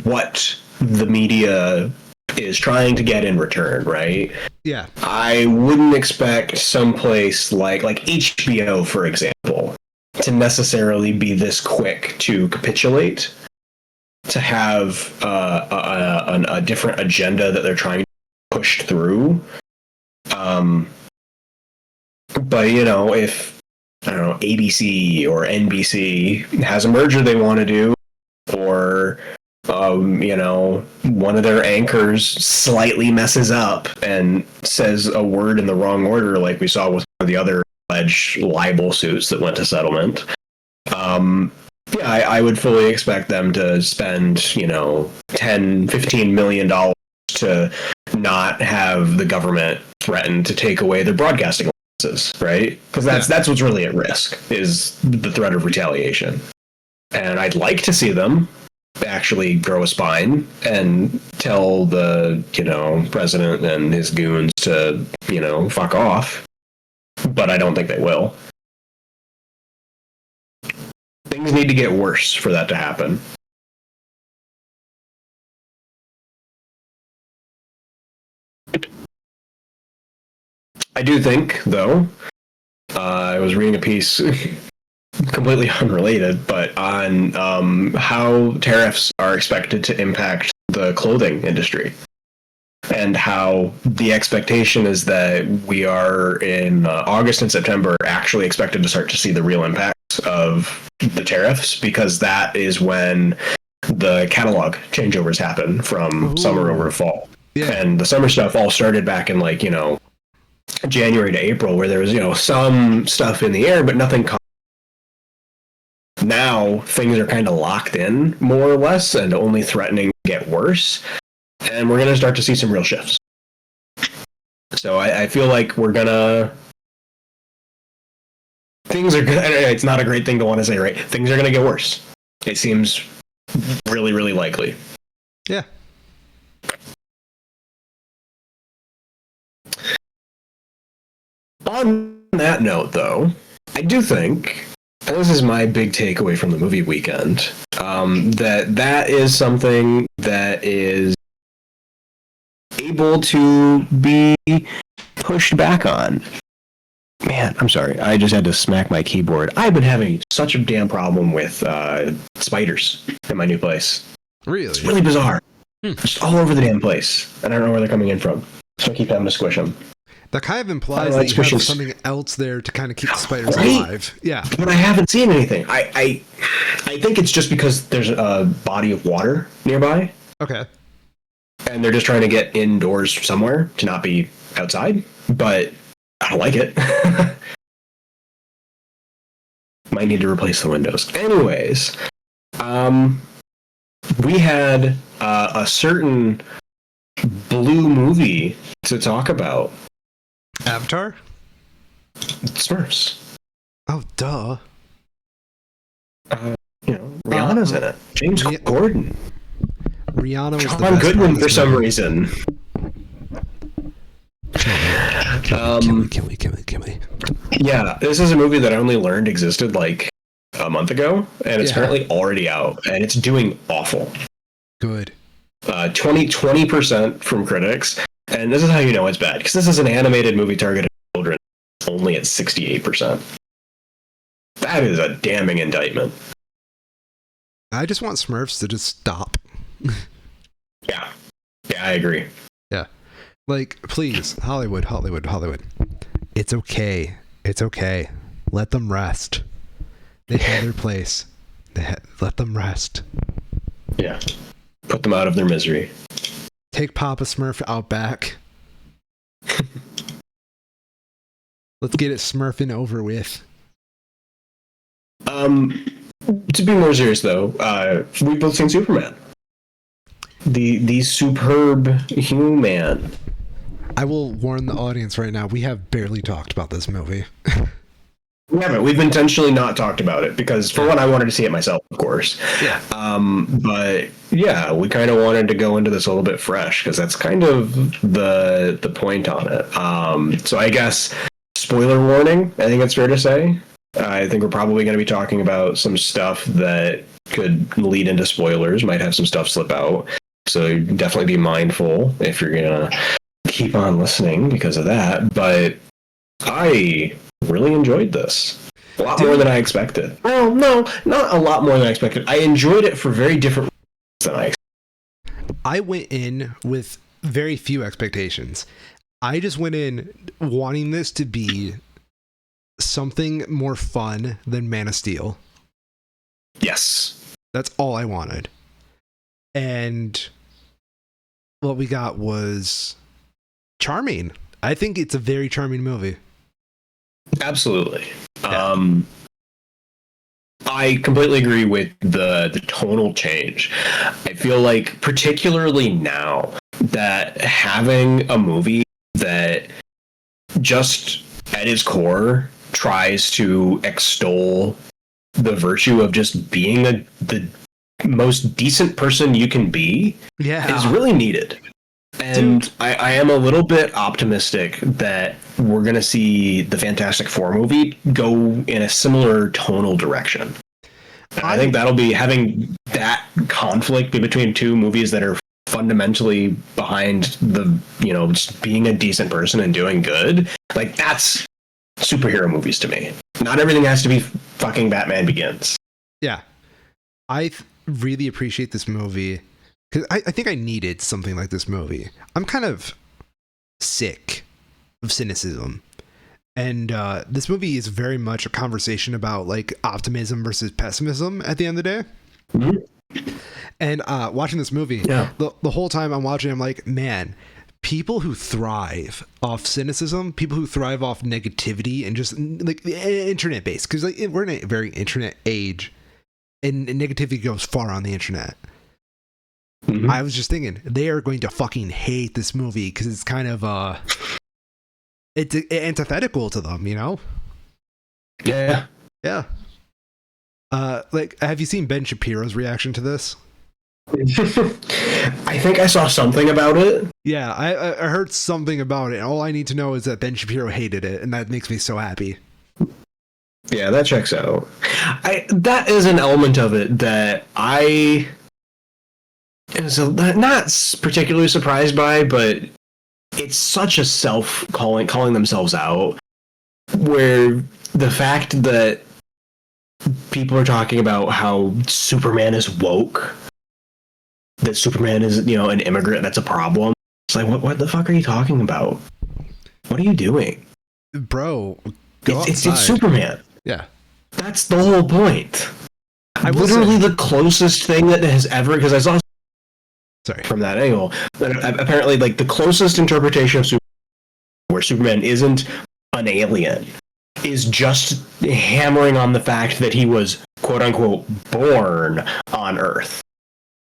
what the media is trying to get in return, right? Yeah. I wouldn't expect someplace like HBO, for example, to necessarily be this quick to capitulate, to have a different agenda that they're trying to push through. But if I don't know, ABC or NBC has a merger they want to do, or one of their anchors slightly messes up and says a word in the wrong order, like we saw with one of the other alleged libel suits that went to settlement. I would fully expect them to spend, $10-15 million to not have the government threaten to take away their broadcasting licenses, right? Because that's what's really at risk, is the threat of retaliation. And I'd like to see them actually grow a spine and tell the, president and his goons to, fuck off. But I don't think they will. Things need to get worse for that to happen. I do think, though, I was reading a piece completely unrelated, but on how tariffs are expected to impact the clothing industry, and how the expectation is that we are in August and September actually expected to start to see the real impacts of the tariffs, because that is when the catalog changeovers happen from summer over to fall. Yeah. And the summer stuff all started back in January to April, where there was some stuff in the air, but nothing. Now things are kind of locked in, more or less, and only threatening to get worse. And we're going to start to see some real shifts. So I feel like things are good. It's not a great thing to want to say, right? Things are going to get worse. It seems really, really likely. Yeah. On that note, though, I do think, and this is my big takeaway from the movie weekend, that is something that is able to be pushed back on. Man, I'm sorry. I just had to smack my keyboard. I've been having such a damn problem with spiders in my new place. Really? It's really bizarre. Just all over the damn place. And I don't know where they're coming in from. So I keep having to squish them. That kind of implies that you have something else there to kind of keep the spiders alive. Yeah. But I haven't seen anything. I think it's just because there's a body of water nearby. Okay. And they're just trying to get indoors somewhere to not be outside. But I don't like it. Might need to replace the windows. Anyways, we had a certain blue movie to talk about. Avatar? Smurfs. Oh, duh. Rihanna's in it. James Corden. Rihanna was John Goodman for some reason. Kill me. Yeah, this is a movie that I only learned existed a month ago, and it's apparently already out, and it's doing awful. Good. 20% from critics, and this is how you know it's bad, because this is an animated movie targeted at children, only at 68%. That is a damning indictment. I just want Smurfs to just stop. Yeah, I agree. Yeah. Please, Hollywood. It's okay. Let them rest. They have their place. Let them rest. Yeah. Put them out of their misery. Take Papa Smurf out back. Let's get it Smurfing over with. To be more serious, though, we've both seen Superman. The superb human. I will warn the audience right now, we have barely talked about this movie. We haven't. We've intentionally not talked about it because, for one, I wanted to see it myself, of course. Yeah. But yeah, we kind of wanted to go into this a little bit fresh because that's kind of the point on it. So I guess spoiler warning. I think it's fair to say. I think we're probably going to be talking about some stuff that could lead into spoilers. Might have some stuff slip out. So definitely be mindful if you're gonna keep on listening because of that. But I really enjoyed this. A lot more than I expected. Well, no, not a lot more than I expected. I enjoyed it for very different reasons than I expected. I went in with very few expectations. I just went in wanting this to be something more fun than Man of Steel. Yes. That's all I wanted. And what we got was charming. I think it's a very charming movie. Absolutely. Yeah. I completely agree with the tonal change. I feel like, particularly now, that having a movie that just at its core tries to extol the virtue of just being the most decent person you can be is really needed. And I am a little bit optimistic that we're going to see the Fantastic Four movie go in a similar tonal direction. I think that'll be having that conflict between two movies that are fundamentally behind the, just being a decent person and doing good. Like, that's superhero movies to me. Not everything has to be fucking Batman Begins. Yeah. I really appreciate this movie because I think I needed something like this movie. I'm kind of sick of cynicism. And this movie is very much a conversation about like optimism versus pessimism at the end of the day. Mm-hmm. And watching this movie, the whole time I'm watching, I'm like, man, people who thrive off cynicism, people who thrive off negativity and just like internet based, because like, we're in a very internet age and negativity goes far on the internet. Mm-hmm. I was just thinking they are going to fucking hate this movie because it's kind of it's antithetical to them, Yeah. Like, have you seen Ben Shapiro's reaction to this? I think I saw something about it. Yeah, I heard something about it. All I need to know is that Ben Shapiro hated it, and that makes me so happy. Yeah, that checks out. That is an element of it that I was not particularly surprised by, but it's such a calling themselves out, where the fact that people are talking about how Superman is woke, that Superman is, an immigrant, that's a problem. It's like, what the fuck are you talking about? What are you doing? Bro, it's Superman. Yeah. That's the whole point. Literally the closest thing that has ever, because I saw from that angle, apparently like the closest interpretation of Superman where Superman isn't an alien is just hammering on the fact that he was quote unquote born on Earth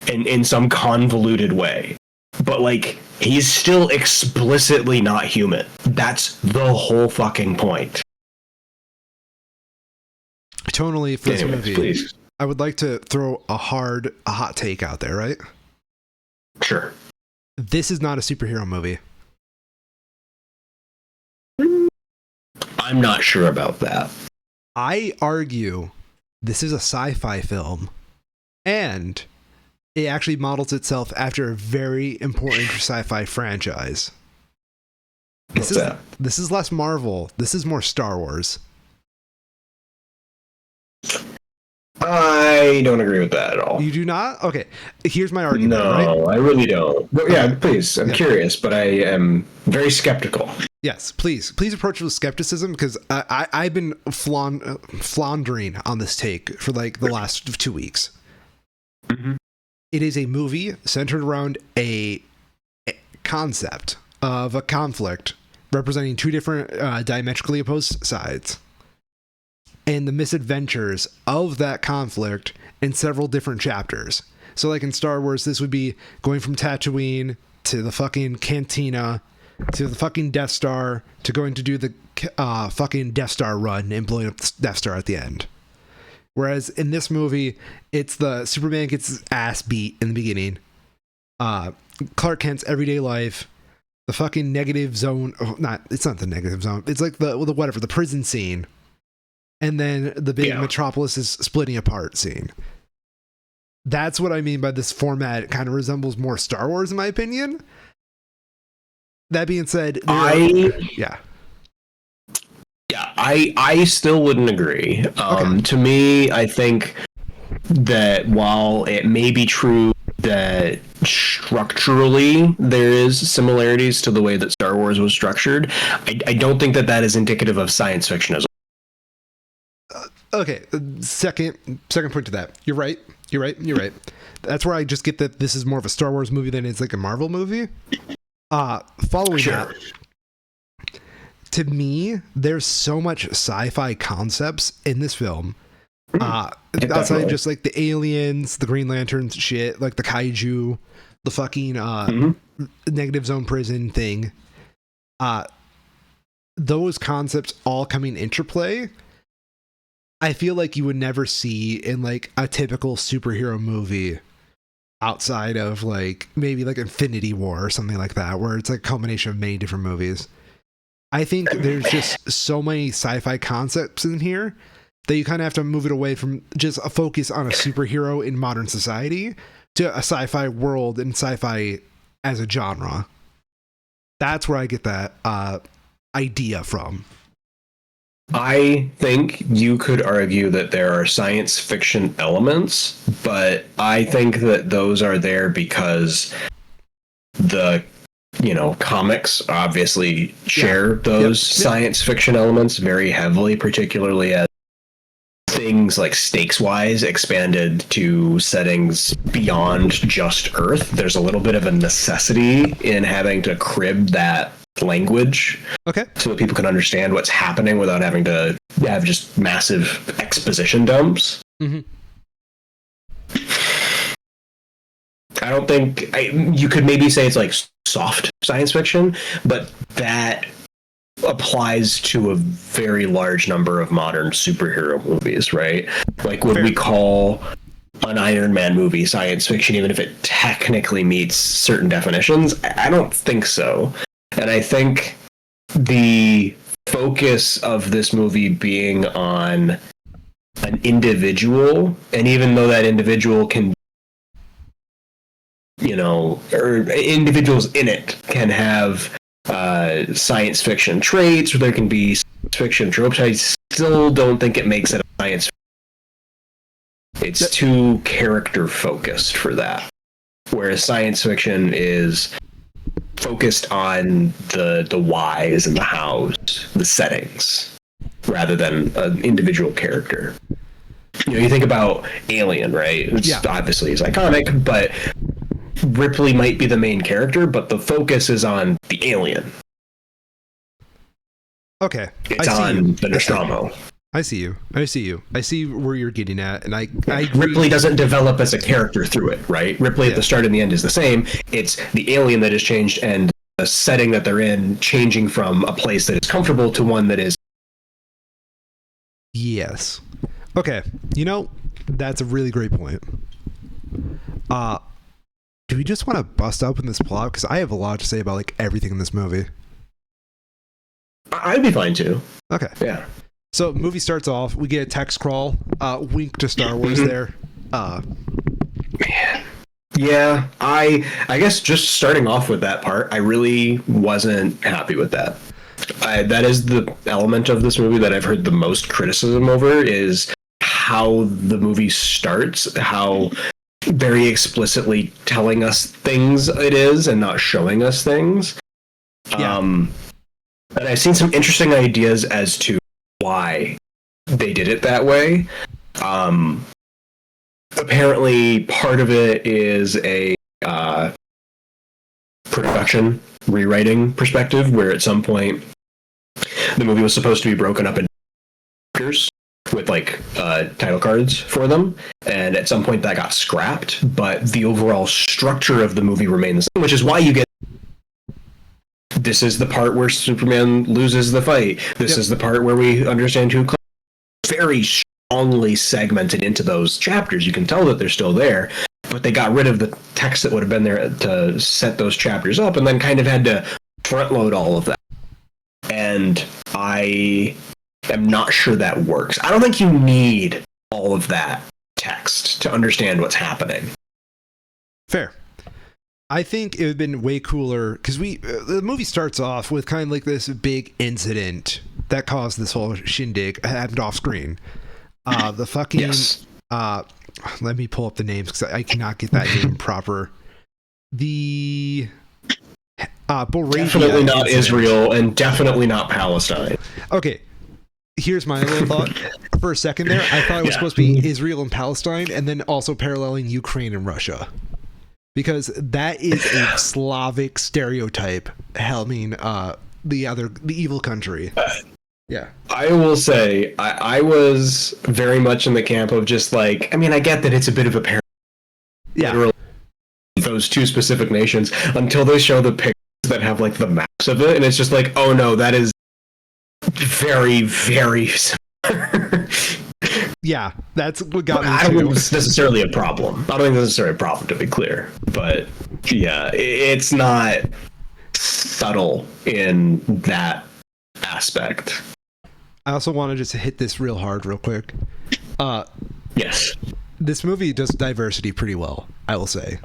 in some convoluted way, but like he's still explicitly not human. That's the whole fucking point. Tonally, for this movie, please. I would like to throw a hot take out there, right? Sure. This is not a superhero movie. I'm not sure about that. I argue this is a sci-fi film, and it actually models itself after a very important sci-fi franchise. This is less Marvel. This is more Star Wars. I don't agree with that at all. You do not? Okay. Here's my argument. No, right? I really don't. But yeah, please. I'm curious, but I am very skeptical. Yes, please approach it with skepticism, because I've been floundering on this take for like the last 2 weeks. Mm-hmm. It is a movie centered around a concept of a conflict representing two different diametrically opposed sides, and the misadventures of that conflict in several different chapters. So like in Star Wars, this would be going from Tatooine to the fucking cantina to the fucking Death Star to going to do the fucking Death Star run and blowing up the Death Star at the end. Whereas in this movie, it's the Superman gets his ass beat in the beginning. Clark Kent's everyday life, the fucking negative zone. Oh, it's not the negative zone. It's like the prison scene. And then the big Metropolis is splitting apart scene. That's what I mean by this format. It kind of resembles more Star Wars, in my opinion. That being said, Yeah, I still wouldn't agree. Okay. To me, I think that while it may be true that structurally there is similarities to the way that Star Wars was structured, I don't think that that is indicative of science fiction as Okay, second point to that. You're right. That's where I just get that this is more of a Star Wars movie than it's like a Marvel movie. Following that, to me, there's so much sci-fi concepts in this film. Outside just like the aliens, the Green Lanterns shit, like the kaiju, the fucking negative zone prison thing. Those concepts all coming interplay. I feel like you would never see in like a typical superhero movie outside of like maybe like Infinity War or something like that, where it's like a combination of many different movies. I think there's just so many sci-fi concepts in here that you kind of have to move it away from just a focus on a superhero in modern society to a sci-fi world and sci-fi as a genre. That's where I get that idea from. I think you could argue that there are science fiction elements, but I think that those are there because the comics obviously share those science fiction elements very heavily, particularly as things like stakes-wise expanded to settings beyond just Earth. There's a little bit of a necessity in having to crib that language, so that people can understand what's happening without having to have just massive exposition dumps. Mm-hmm. I don't think you could maybe say it's like soft science fiction, but that applies to a very large number of modern superhero movies, right? Like, would we call an Iron Man movie science fiction, even if it technically meets certain definitions? I don't think so. And I think the focus of this movie being on an individual, and even though that individual can, or individuals in it can have science fiction traits, or there can be science fiction tropes, I still don't think it makes it a science fiction. It's too character focused for that. Whereas science fiction is focused on the whys and the hows, the settings, rather than an individual character. You think about Alien, right? Obviously it's iconic, but Ripley might be the main character, but the focus is on the alien. Okay. It's on the Nostromo. I see you. I see where you're getting at, and I Ripley doesn't develop as a character through it, right? Ripley at the start and the end is the same. It's the alien that has changed and the setting that they're in changing from a place that is comfortable to one that is. Yes. Okay. That's a really great point. Do we just want to bust open this plot? Because I have a lot to say about like everything in this movie. I'd be fine too. Okay. Yeah. So movie starts off, we get a text crawl, wink to Star Wars there. Man. Yeah, I guess just starting off with that part, I really wasn't happy with that. That is the element of this movie that I've heard the most criticism over, is how the movie starts, how very explicitly telling us things it is and not showing us things. Yeah. And I've seen some interesting ideas as to why they did it that way. Apparently, part of it is a production rewriting perspective, where at some point the movie was supposed to be broken up into chapters with title cards for them, and at some point that got scrapped, but the overall structure of the movie remained the same, which is why you get this is the part where Superman loses the fight. This is the part where we understand who. Very strongly segmented into those chapters. You can tell that they're still there, but they got rid of the text that would have been there to set those chapters up, and then kind of had to front load all of that. And I am not sure that works. I don't think you need all of that text to understand what's happening. Fair. I think it would have been way cooler because the movie starts off with kind of like this big incident that caused this whole shindig happened off screen. The fucking Yes. Let me pull up the names because I cannot get that name proper. The Boravia Definitely not incident. Israel and definitely not Palestine. Okay, here's my little thought. For a second there, I thought it was supposed to be Israel and Palestine, and then also paralleling Ukraine and Russia, because that is a Slavic stereotype. Hell, I mean, the evil country. Yeah. I will say, I was very much in the camp of just like, I mean, I get that it's a bit of a parallel. Yeah. Those two specific nations until they show the pictures that have like the maps of it, and it's just like, oh no, that is very, very similar. Yeah, that's what got me I don't too. think it's necessarily a problem. I don't think it's necessarily a problem, to be clear. But yeah, it's not subtle in that aspect. I also want to just hit this real hard, real quick. Yes. This movie does diversity pretty well, I will say.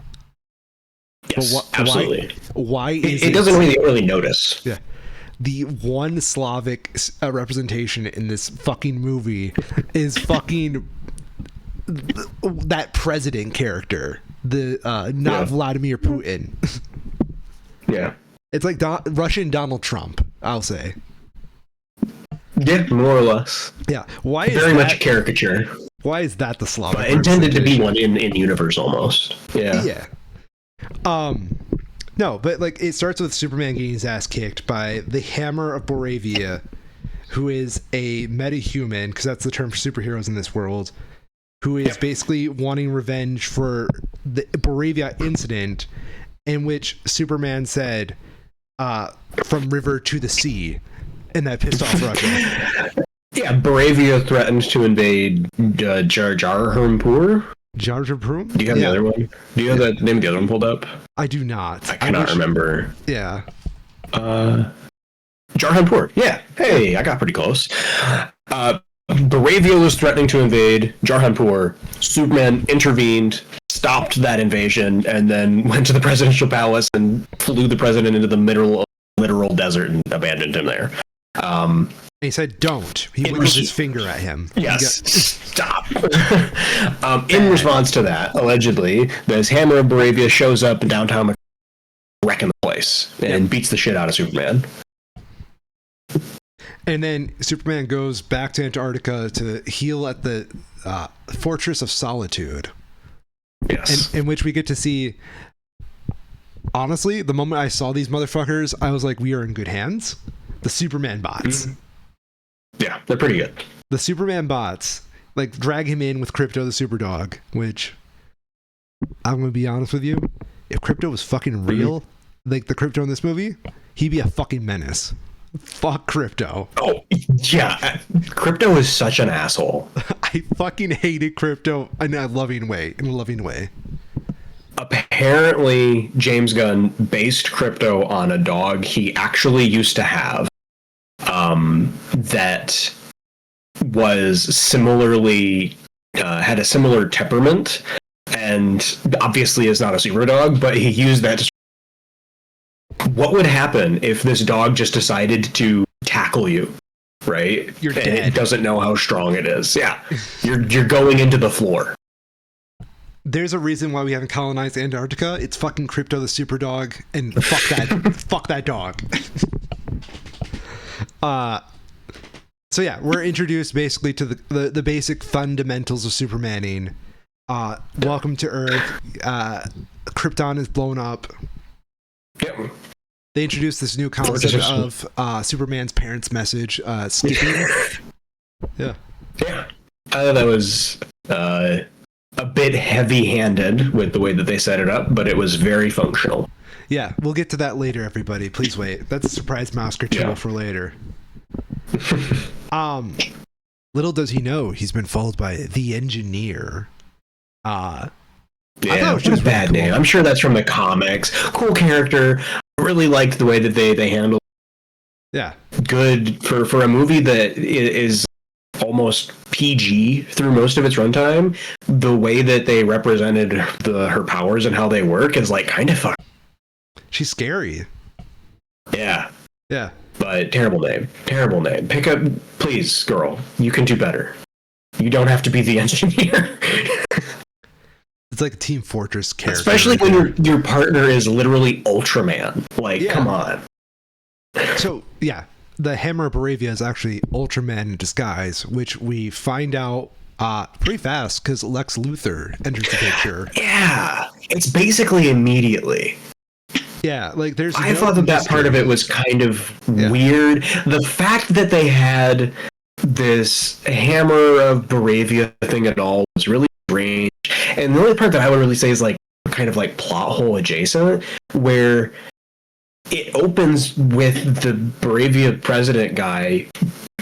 Yes, But absolutely. Why is It doesn't really notice. Yeah. The one Slavic representation in this fucking movie is fucking that president character, not Vladimir Putin. Yeah. It's like Russian Donald Trump, I'll say. Yeah, more or less. Yeah. Why is Very that, much a caricature. Why is that the Slavic? But intended to be one in universe almost. Yeah. Yeah. No, but like it starts with Superman getting his ass kicked by the Hammer of Boravia, who is a metahuman, because that's the term for superheroes in this world, who is basically wanting revenge for the Boravia incident in which Superman said, from river to the sea, and that pissed off Russia. Yeah, Boravia threatened to invade Jarjarhumpur. Jar Jar Binks? Do you have the other one? Do you have the name of the other one pulled up? I do not. I cannot remember. Yeah. Jarhanpur. Yeah. Hey, I got pretty close. Boravia was threatening to invade Jarhanpur. Superman intervened, stopped that invasion, and then went to the presidential palace and flew the president into the literal desert and abandoned him there. He said, "Don't." He wiggled his finger at him. Yes, stop. In response to that, allegedly, this Hammer of Boravia shows up in downtown, wrecking the place, and beats the shit out of Superman. And then Superman goes back to Antarctica to heal at the Fortress of Solitude. Yes. In which we get to see, honestly, the moment I saw these motherfuckers, I was like, we are in good hands. The Superman bots. Yeah, they're pretty good. The Superman bots, like, drag him in with Crypto the Superdog, which, I'm going to be honest with you, if Crypto was fucking real, like the Crypto in this movie, he'd be a fucking menace. Fuck Crypto. Oh, yeah. Crypto is such an asshole. I fucking hated Crypto in a loving way. Apparently, James Gunn based Crypto on a dog he actually used to have that was similarly had a similar temperament, and obviously is not a super dog, but he used that to... What would happen if this dog just decided to tackle you, right? You're and dead. It doesn't know how strong it is. Yeah, you're going into the floor. There's a reason why we haven't colonized Antarctica. It's fucking Crypto the Superdog, and fuck that dog. So yeah, we're introduced basically to the basic fundamentals of Supermaning. Welcome to Earth. Krypton is blown up. Yep. They introduced this new concept of Superman's parents' message, skipping. Yeah. Yeah. I thought that was a bit heavy-handed with the way that they set it up, but it was very functional. Yeah, we'll get to that later, everybody. Please wait. That's a surprise mouse gratuito for later. Little does he know, he's been followed by the Engineer. Yeah, it was just a bad really cool. name. I'm sure that's from the comics. Cool character. I really liked the way that they handled. Yeah. Good for a movie that is almost PG through most of its runtime, the way that they represented her powers and how they work is like kind of fun. She's scary. Yeah. Yeah. But terrible name. Terrible name. Pick up, please, girl. You can do better. You don't have to be the engineer. It's like a Team Fortress character. Especially when your partner is literally Ultraman. Like, come on. So, yeah. The Hammer of Baravia is actually Ultraman in disguise, which we find out pretty fast because Lex Luthor enters the picture. Yeah. It's basically immediately. Yeah, like there's. I thought that part of it was kind of weird. The fact that they had this Hammer of Baravia thing at all was really strange. And the only part that I would really say is like kind of like plot hole adjacent, where it opens with the Baravia president guy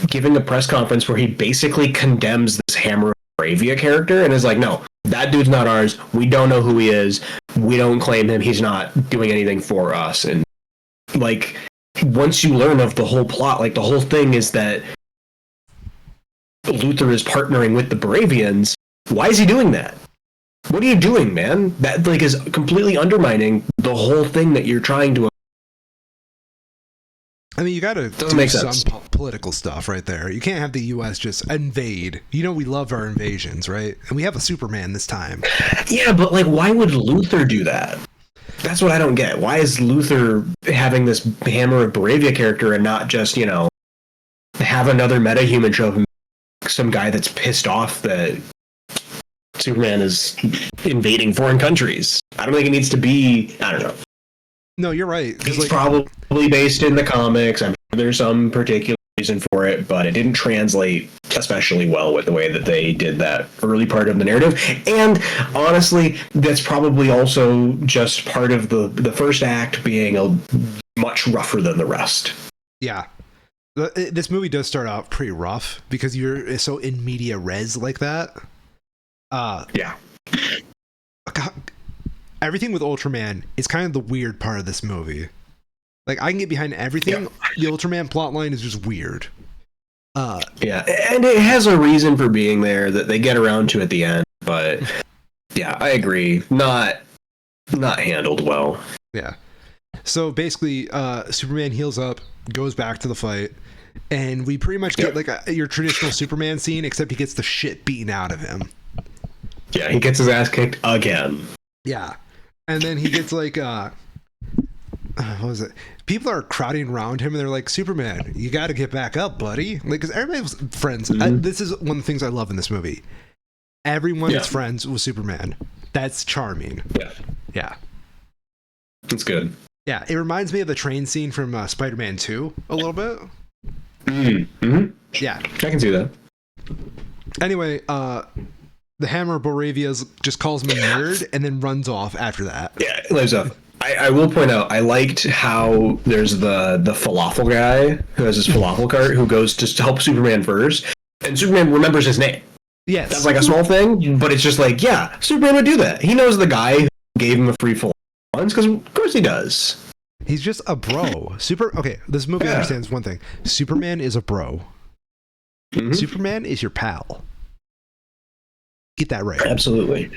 giving a press conference where he basically condemns this Hammer of Baravia character and is like, no, that dude's not ours. We don't know who he is. We don't claim him. He's not doing anything for us. And like, once you learn of the whole plot, like the whole thing is that Luthor is partnering with the Baravians. Why is he doing that? What are you doing, man? That like is completely undermining the whole thing that you're trying to. I mean, you got to do some political stuff right there. You can't have the U.S. just invade. You know, we love our invasions, right? And we have a Superman this time. Yeah, but like, why would Luthor do that? That's what I don't get. Why is Luthor having this Hammer of Baravia character and not just, you know, have another metahuman show him some guy that's pissed off that Superman is invading foreign countries? I don't think it needs to be, I don't know. No, you're right. It's like, probably based in the comics. I'm sure there's some particular reason for it, but it didn't translate especially well with the way that they did that early part of the narrative. And honestly, that's probably also just part of the first act being a much rougher than the rest. Yeah. This movie does start out pretty rough because you're so in media res like that. Yeah. Everything with Ultraman is kind of the weird part of this movie. Like, I can get behind everything. Yeah. The Ultraman plotline is just weird. Yeah, and it has a reason for being there that they get around to at the end. But yeah, I agree. Not handled well. Yeah. So basically, Superman heals up, goes back to the fight, and we pretty much get like your traditional Superman scene, except he gets the shit beaten out of him. Yeah, he gets his ass kicked again. Yeah. And then he gets like, what was it? People are crowding around him and they're like, Superman, you got to get back up, buddy. Like, because everybody's friends. Mm-hmm. This is one of the things I love in this movie. Everyone is friends with Superman. That's charming. Yeah. Yeah. That's good. Yeah. It reminds me of the train scene from Spider-Man 2 a little bit. Mm-hmm. Yeah. I can see that. Anyway, the Hammer of Baravia just calls him a nerd and then runs off after that. Yeah, it lives up. I will point out, I liked how there's the falafel guy who has his falafel cart who goes to help Superman first, and Superman remembers his name. Yes. That's like a small thing, but it's just like, yeah, Superman would do that. He knows the guy who gave him a free falafel once, because of course he does. He's just a bro. Okay, this movie understands one thing. Superman is a bro. Mm-hmm. Superman is your pal. Get that right. Absolutely.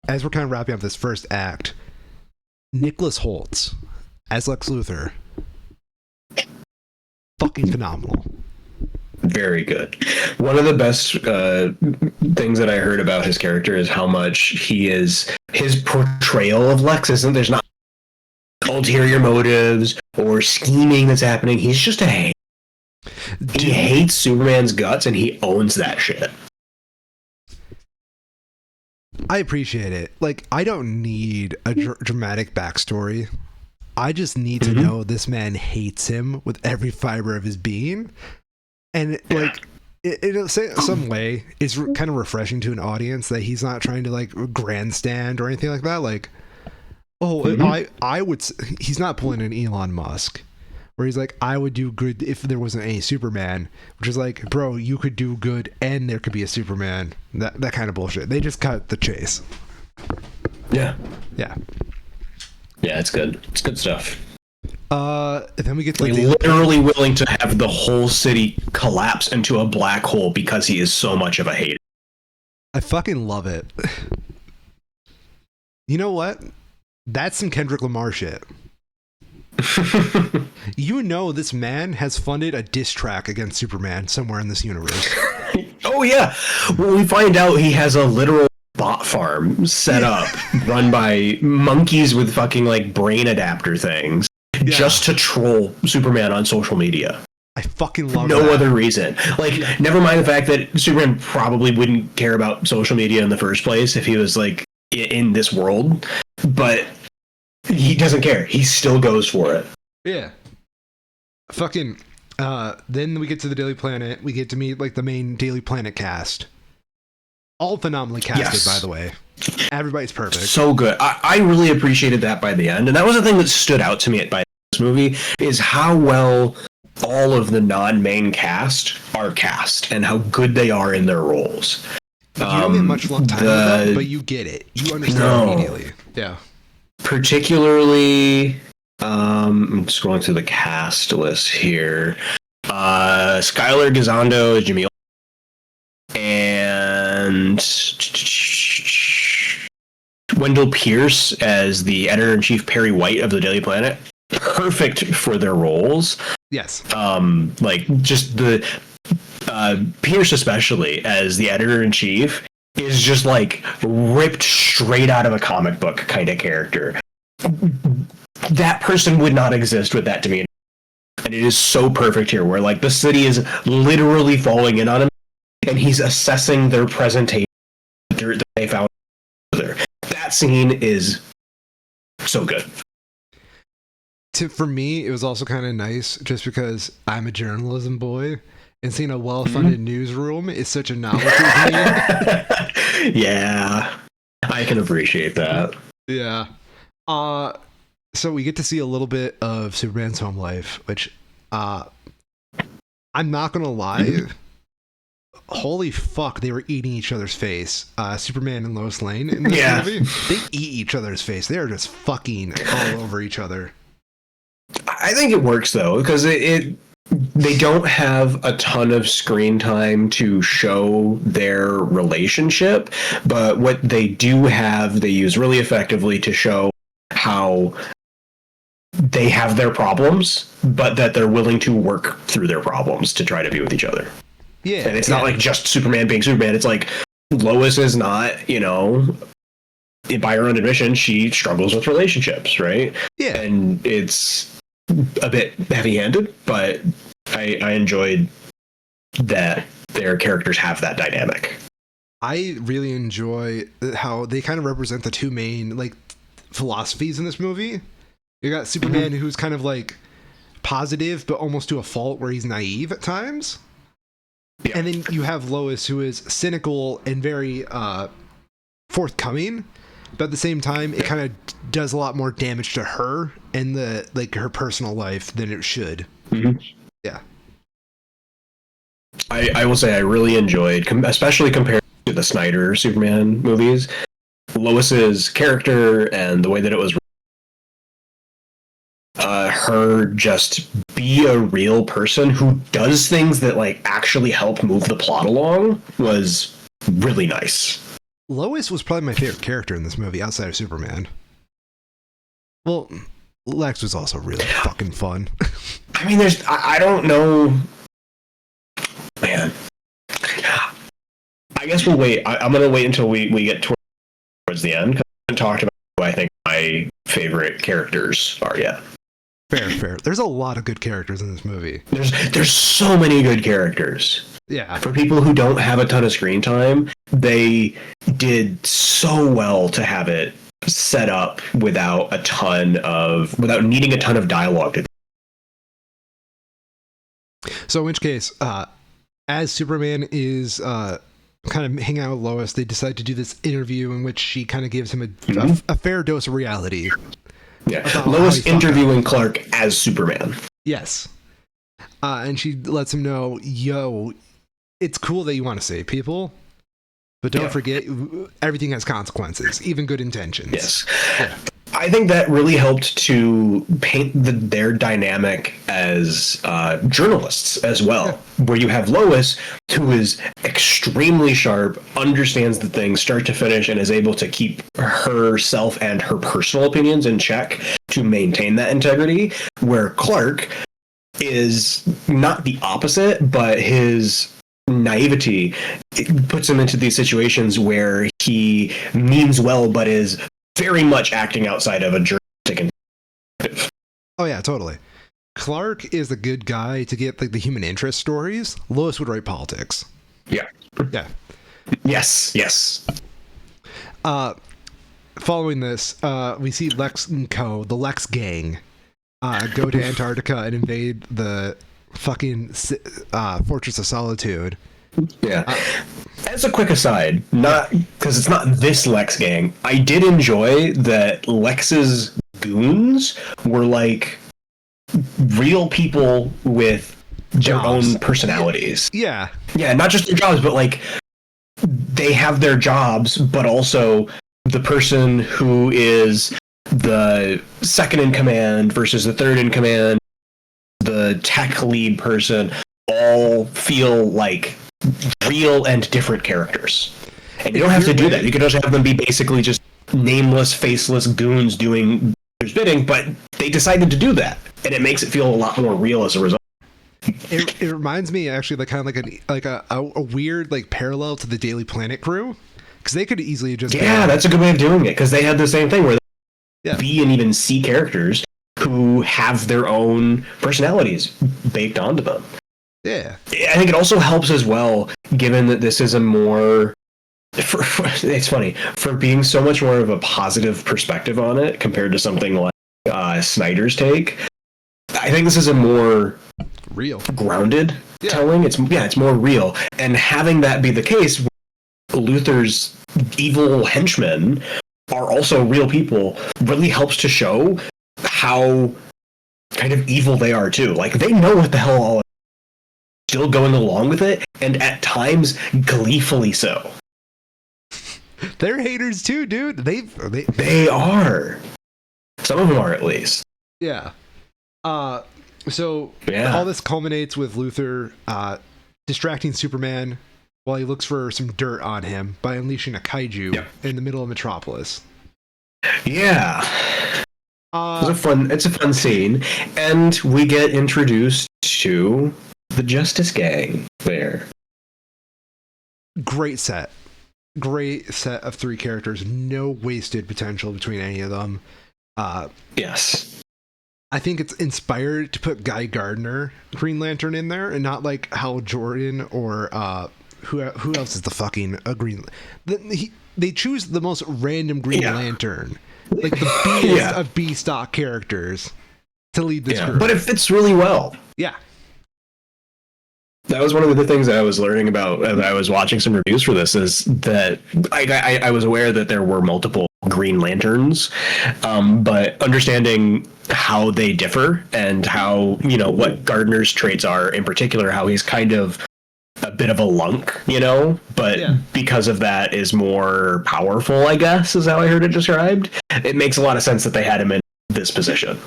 As we're kind of wrapping up this first act, Nicholas Holtz as Lex Luthor, fucking phenomenal. Very good. One of the best things that I heard about his character is how much his portrayal of Lex isn't. There's not ulterior motives or scheming that's happening. He's just he hates Superman's guts and he owns that shit. I appreciate it. Like, I don't need a dramatic backstory. I just need to know this man hates him with every fiber of his being. And like, in some way, it's kind of refreshing to an audience that he's not trying to like grandstand or anything like that. Like, I would. He's not pulling an Elon Musk, where he's like, I would do good if there wasn't any Superman, which is like, bro, you could do good and there could be a Superman. That kind of bullshit. They just cut the chase. Yeah. Yeah. Yeah, it's good. It's good stuff. Then we get to Like literally willing to have the whole city collapse into a black hole because he is so much of a hater. I fucking love it. You know what? That's some Kendrick Lamar shit. You know this man has funded a diss track against Superman somewhere in this universe. Oh yeah. Well, we find out he has a literal bot farm set up, run by monkeys with fucking like brain adapter things, just to troll Superman on social media. I fucking love no that. other reason. Like, never mind the fact that Superman probably wouldn't care about social media in the first place if he was like in this world, but he doesn't care. He still goes for it. Yeah. Fucking. Then we get to the Daily Planet. We get to meet like the main Daily Planet cast. All phenomenally casted, by the way. Everybody's perfect. So good. I really appreciated that by the end, and that was the thing that stood out to me by this movie is how well all of the non-main cast are cast and how good they are in their roles. You don't get much time with them, but you get it. You understand immediately. Yeah. Particularly, I'm scrolling through the cast list here. Skylar Gisondo is Jimmy, and Wendell Pierce as the editor-in-chief Perry White of the Daily Planet. Perfect for their roles. Yes. Like just the Pierce especially as the editor-in-chief is just like ripped straight out of a comic book kind of character. That person would not exist with that demeanor. And it is so perfect here where like the city is literally falling in on him and he's assessing their presentation that they found. That scene is so good. For me, it was also kind of nice just because I'm a journalism boy and seeing a well-funded newsroom is such a novelty to me. Yeah, I can appreciate that. Yeah. So we get to see a little bit of Superman's home life, which I'm not gonna lie. Holy fuck, they were eating each other's face. Superman and Lois Lane in this movie, they eat each other's face. They are just fucking all over each other. I think it works though, because they don't have a ton of screen time to show their relationship, but what they do have, they use really effectively to show how they have their problems, but that they're willing to work through their problems to try to be with each other. Yeah. And it's not like just Superman being Superman. It's like Lois is not, you know, by her own admission, she struggles with relationships, right? Yeah. And it's a bit heavy-handed, but I enjoyed that their characters have that dynamic. I really enjoy how they kind of represent the two main like philosophies in this movie. You got Superman who's kind of like positive, but almost to a fault where he's naive at times. Yeah. And then you have Lois who is cynical and very forthcoming, but at the same time, it kind of does a lot more damage to her and the like her personal life than it should. Mm-hmm. Yeah. I will say I really enjoyed, especially compared to the Snyder Superman movies, Lois's character and the way that it was her just be a real person who does things that like actually help move the plot along was really nice. Lois was probably my favorite character in this movie outside of Superman. Well, Lex was also really fucking fun. I mean, I don't know, man. I guess we'll wait. I'm going to wait until we get towards the end, because I haven't talked about who I think my favorite characters are yet. Fair. There's a lot of good characters in this movie. There's so many good characters. Yeah. For people who don't have a ton of screen time, they did so well to have it set up without needing a ton of dialogue. So in which case, as Superman is kind of hanging out with Lois, they decide to do this interview in which she kind of gives him a fair dose of reality. Yeah, Lois interviewing Clark as Superman. Yes. And she lets him know, yo, it's cool that you want to save people, but don't forget, everything has consequences, even good intentions. Yes. Yeah. I think that really helped to paint their dynamic as journalists as well, where you have Lois, who is extremely sharp, understands the thing start to finish, and is able to keep herself and her personal opinions in check to maintain that integrity, where Clark is not the opposite, but his naivety, it puts him into these situations where he means well but is very much acting outside of a journalistic perspective. Oh yeah, totally. Clark is a good guy to get like the human interest stories. Lois would write politics. Yeah. Yes. Following this, we see Lex and Co., the Lex gang, go to Antarctica and invade the fucking Fortress of Solitude. Yeah. As a quick aside, not because it's not this Lex gang, I did enjoy that Lex's goons were like real people with their own personalities. Yeah, not just their jobs, but like they have their jobs, but also the person who is the second in command versus the third in command, the tech lead person, all feel like real and different characters. And you don't have to do that. You could also have them be basically just nameless, faceless goons doing their bidding, but they decided to do that, and it makes it feel a lot more real as a result. It reminds me actually like kind of like a weird like parallel to the Daily Planet crew, because they could easily just that's a good way of doing it, because they had the same thing where they be and even see characters who have their own personalities baked onto them. Yeah, I think it also helps as well, given that this is a more it's funny, for being so much more of a positive perspective on it compared to something like Snyder's take. I think this is a more real, grounded telling. It's more real, and having that be the case, Luther's evil henchmen are also real people, really helps to show how kind of evil they are too. Like, they know what the hell all is, still going along with it, and at times gleefully so. They're haters too, dude. They are. Some of them are, at least. Yeah. So all this culminates with Luther distracting Superman while he looks for some dirt on him by unleashing a kaiju in the middle of Metropolis. Yeah. It's a fun scene, and we get introduced to the Justice Gang there. Great set of three characters. No wasted potential between any of them. Yes. I think it's inspired to put Guy Gardner Green Lantern in there, and not like Hal Jordan or who else is the fucking Green. They choose the most random Green Lantern, like the B of B stock characters, to lead this group. But it fits really well. Yeah. That was one of the things that I was learning about as I was watching some reviews for this, is that I was aware that there were multiple Green Lanterns, but understanding how they differ and how, what Gardner's traits are in particular, how he's kind of a bit of a lunk, but because of that is more powerful, I guess, is how I heard it described. It makes a lot of sense that they had him in this position.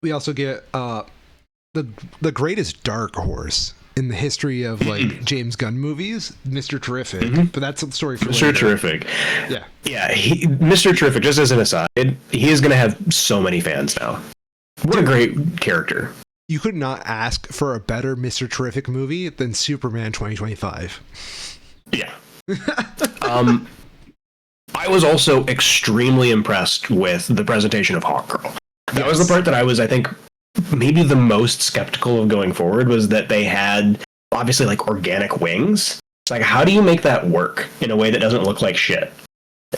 We also get the greatest dark horse in the history of like James Gunn movies, Mr. Terrific. But that's a story for Mr. later. Terrific. Yeah. Mr. Terrific, just as an aside, he is going to have so many fans now. What a great character. You could not ask for a better Mr. Terrific movie than Superman 2025. Yeah. I was also extremely impressed with the presentation of Hawkgirl. That was the part that I was, I think, maybe the most skeptical of going forward, was that they had obviously like organic wings. It's like, how do you make that work in a way that doesn't look like shit?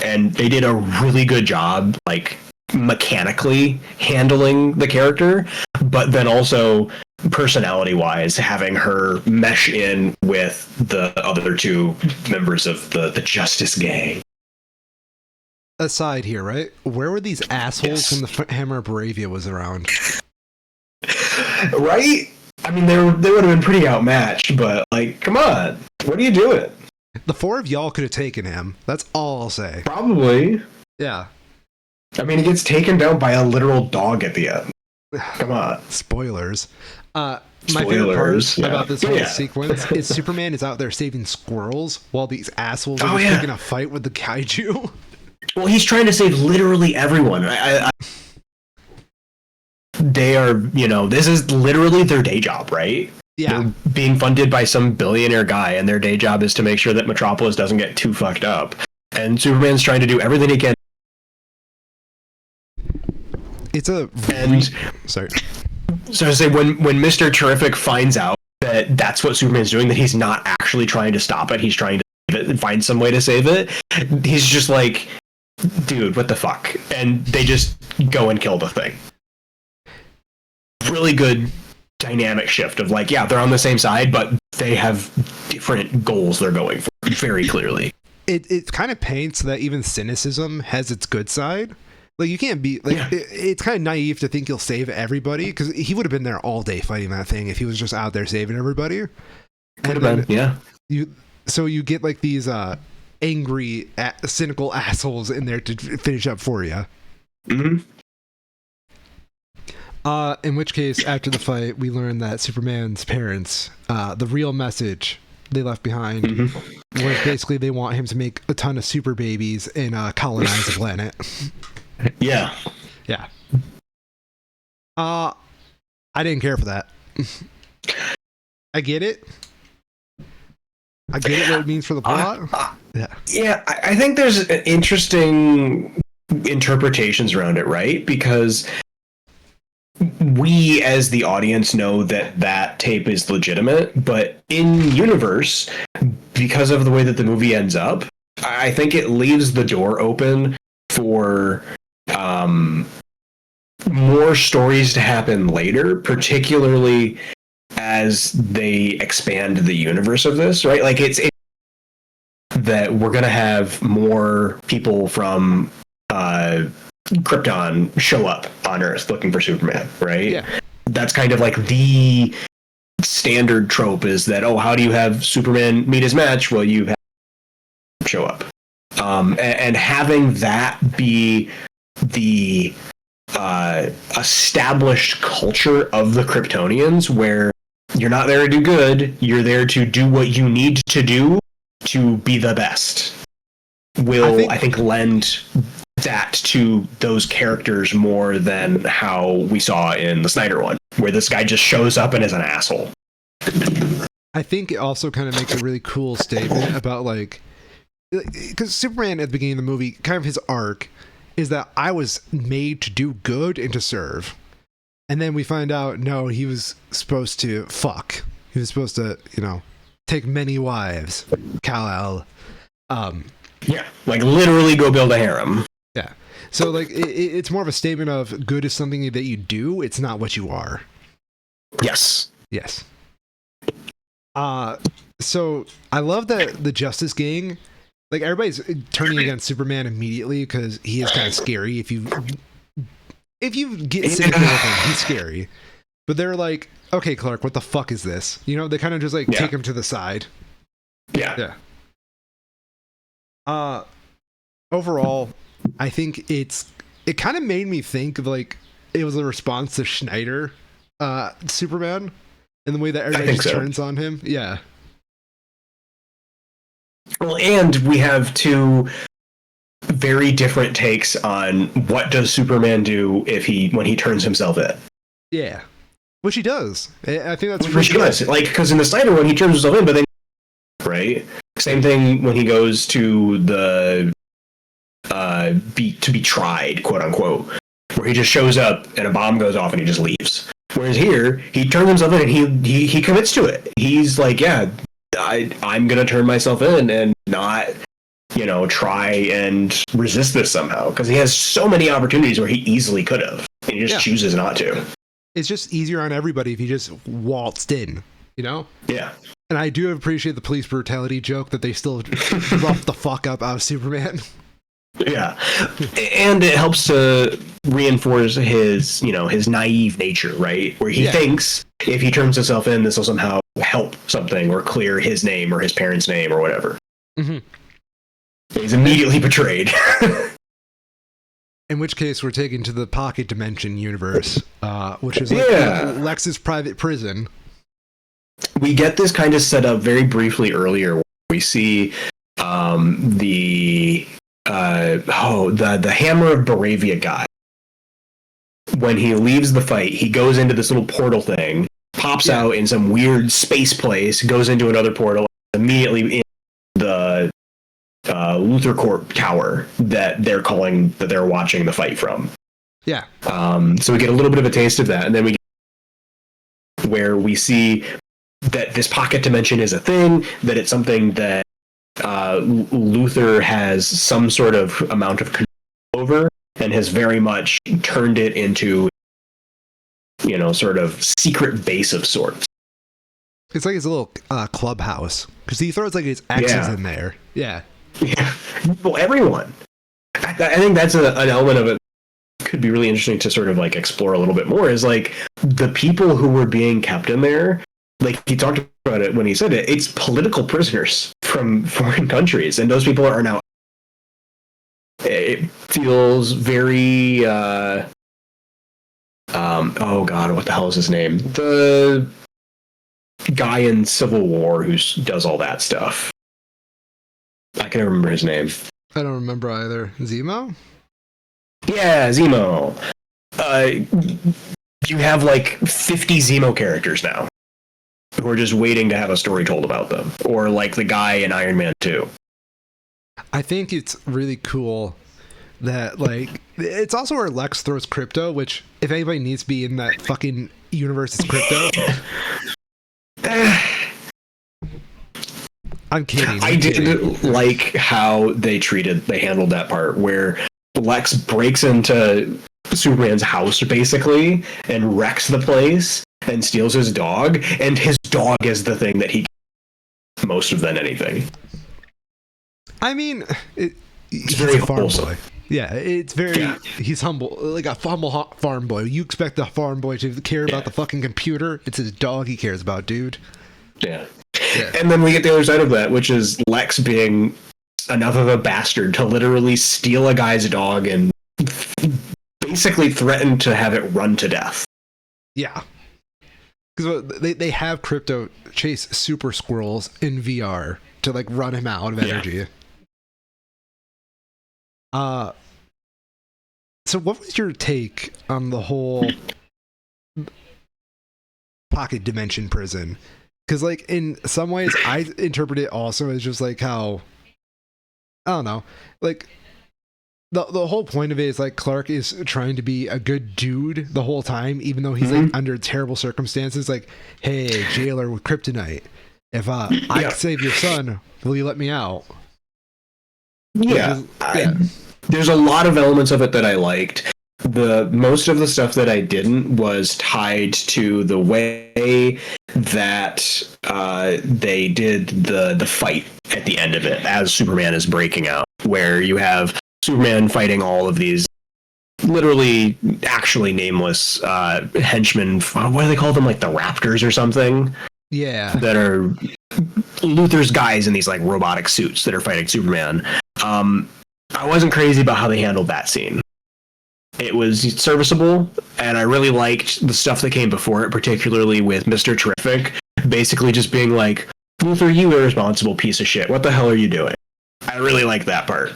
And they did a really good job, like mechanically handling the character, but then also personality wise having her mesh in with the other two members of the Justice Gang. Aside here, right? Where were these assholes when the Hammer of Baravia was around? Right? I mean, they would have been pretty outmatched, but like, come on, what are you doing? The four of y'all could have taken him. That's all I'll say. Probably. Yeah. I mean, he gets taken down by a literal dog at the end. Come on. Spoilers. My favorite part about this whole sequence is Superman is out there saving squirrels while these assholes are just picking a fight with the kaiju. Well, he's trying to save literally everyone. They are, this is literally their day job, right? Yeah. They're being funded by some billionaire guy, and their day job is to make sure that Metropolis doesn't get too fucked up. And Superman's trying to do everything he can. It's a... Sorry. So to say, when Mr. Terrific finds out that that's what Superman's doing, that he's not actually trying to stop it, he's trying to save it and find some way to save it, he's just like, dude, what the fuck? And they just go and kill the thing. Really good dynamic shift of like, yeah, they're on the same side, but they have different goals they're going for very clearly. It kind of paints that even cynicism has its good side. Like, you can't be like, it's kind of naive to think he'll save everybody, because he would have been there all day fighting that thing if he was just out there saving everybody. Could have been, yeah. So you get like these angry, cynical assholes in there to finish up for you. Mm-hmm. In which case, after the fight, we learn that Superman's parents, the real message they left behind, was basically they want him to make a ton of super babies and colonize the planet. Yeah. Yeah. I didn't care for that. I get it. I get it, what it means for the plot. Yeah, I think there's interesting interpretations around it, right? Because we as the audience know that tape is legitimate, but in universe, because of the way that the movie ends up, I think it leaves the door open for more stories to happen later, particularly as they expand the universe of this, right? Like it's that we're going to have more people from Krypton show up on Earth looking for Superman, right? Yeah. That's kind of like the standard trope, is that, oh, how do you have Superman meet his match? Well, you have show up. And having that be the established culture of the Kryptonians, where you're not there to do good, you're there to do what you need to do to be the best, will, I think lend that to those characters more than how we saw in the Snyder one, where this guy just shows up and is an asshole. I think it also kind of makes a really cool statement about, like, because Superman at the beginning of the movie, kind of his arc is that I was made to do good and to serve. And then we find out, no, he was supposed to fuck. He was supposed to, take many wives. Kal-El. Yeah, like literally go build a harem. Yeah. So, like, it's more of a statement of good is something that you do, it's not what you are. Yes. Yes. So I love that the Justice Gang, like, everybody's turning against Superman immediately because he is kind of scary. If you get sympathetic with him, he's scary. But they're like, okay, Clark, what the fuck is this? They kind of just like take him to the side. Yeah. Overall, I think it kind of made me think of, like, it was a response to Schneider, Superman, and the way that everybody just turns on him. Yeah. Well, and we have two very different takes on what does Superman do when he turns himself in. Yeah. Which he does. I think that's which he does. Like, because in the Snyder one, he turns himself in, but then, right? Same thing when he goes to the to be tried, quote unquote, where he just shows up and a bomb goes off and he just leaves. Whereas here, he turns himself in and he commits to it. He's like, yeah, I'm gonna turn myself in and not, try and resist this somehow, because he has so many opportunities where he easily could have, and he just chooses not to. It's just easier on everybody if you just waltzed in, Yeah. And I do appreciate the police brutality joke that they still rough the fuck up out of Superman. Yeah. And it helps to reinforce his, his naive nature, right? Where he thinks if he turns himself in, this will somehow help something or clear his name or his parents' name or whatever. Mm-hmm. He's immediately betrayed. In which case, we're taken to the pocket dimension universe, which is like Lex's private prison. We get this kind of set up very briefly earlier. Where we see the Hammer of Baravia guy. When he leaves the fight, he goes into this little portal thing, pops out in some weird space place, goes into another portal, immediately in the Luthor Corp tower that they're watching the fight from. Yeah. So we get a little bit of a taste of that, and then we get where we see that this pocket dimension is a thing, that it's something that Luthor has some sort of amount of control over, and has very much turned it into, sort of secret base of sorts. It's like his little clubhouse, because he throws like his exes in there. Yeah. Yeah. Well, everyone. I think that's an element of it could be really interesting to sort of like explore a little bit more, is like the people who were being kept in there, like he talked about it when he said it, it's political prisoners from foreign countries, and those people are now, it feels very oh god, what the hell is his name? The guy in Civil War who does all that stuff. I can't remember his name. I don't remember either. Zemo? Yeah, Zemo. You have like 50 Zemo characters now who are just waiting to have a story told about them. Or like the guy in Iron Man 2. I think it's really cool that, like, it's also where Lex throws Crypto, which, if anybody needs to be in that fucking universe, it's Crypto. I'm kidding. I didn't like how they handled that part where Lex breaks into Superman's house, basically, and wrecks the place and steals his dog, and his dog is the thing that he most of than anything. I mean, he's very a farm wholesome. boy. Yeah, it's very. He's humble, like a humble farm boy. You expect the farm boy to care about the fucking computer? It's his dog he cares about, dude. Yeah. And then we get the other side of that, which is Lex being enough of a bastard to literally steal a guy's dog and basically threaten to have it run to death. Yeah. Because they have Crypto chase super squirrels in VR to like run him out of energy. So what was your take on the whole pocket dimension prison? Because like in some ways I interpret it also as just like how, I don't know, like the whole point of it is like Clark is trying to be a good dude the whole time, even though he's like under terrible circumstances. Like, hey, jailer with kryptonite, if I can save your son, will you let me out? Yeah. There's a lot of elements of it that I liked. The most of the stuff that I didn't was tied to the way that they did the fight at the end of it as Superman is breaking out, where you have Superman fighting all of these literally actually nameless henchmen. What do they call them? Like the Raptors or something? Yeah. That are Luthor's guys in these like robotic suits that are fighting Superman. I wasn't crazy about how they handled that scene. It was serviceable, and I really liked the stuff that came before it, particularly with Mr. Terrific basically just being like, Luthor, you irresponsible piece of shit. What the hell are you doing? I really like that part.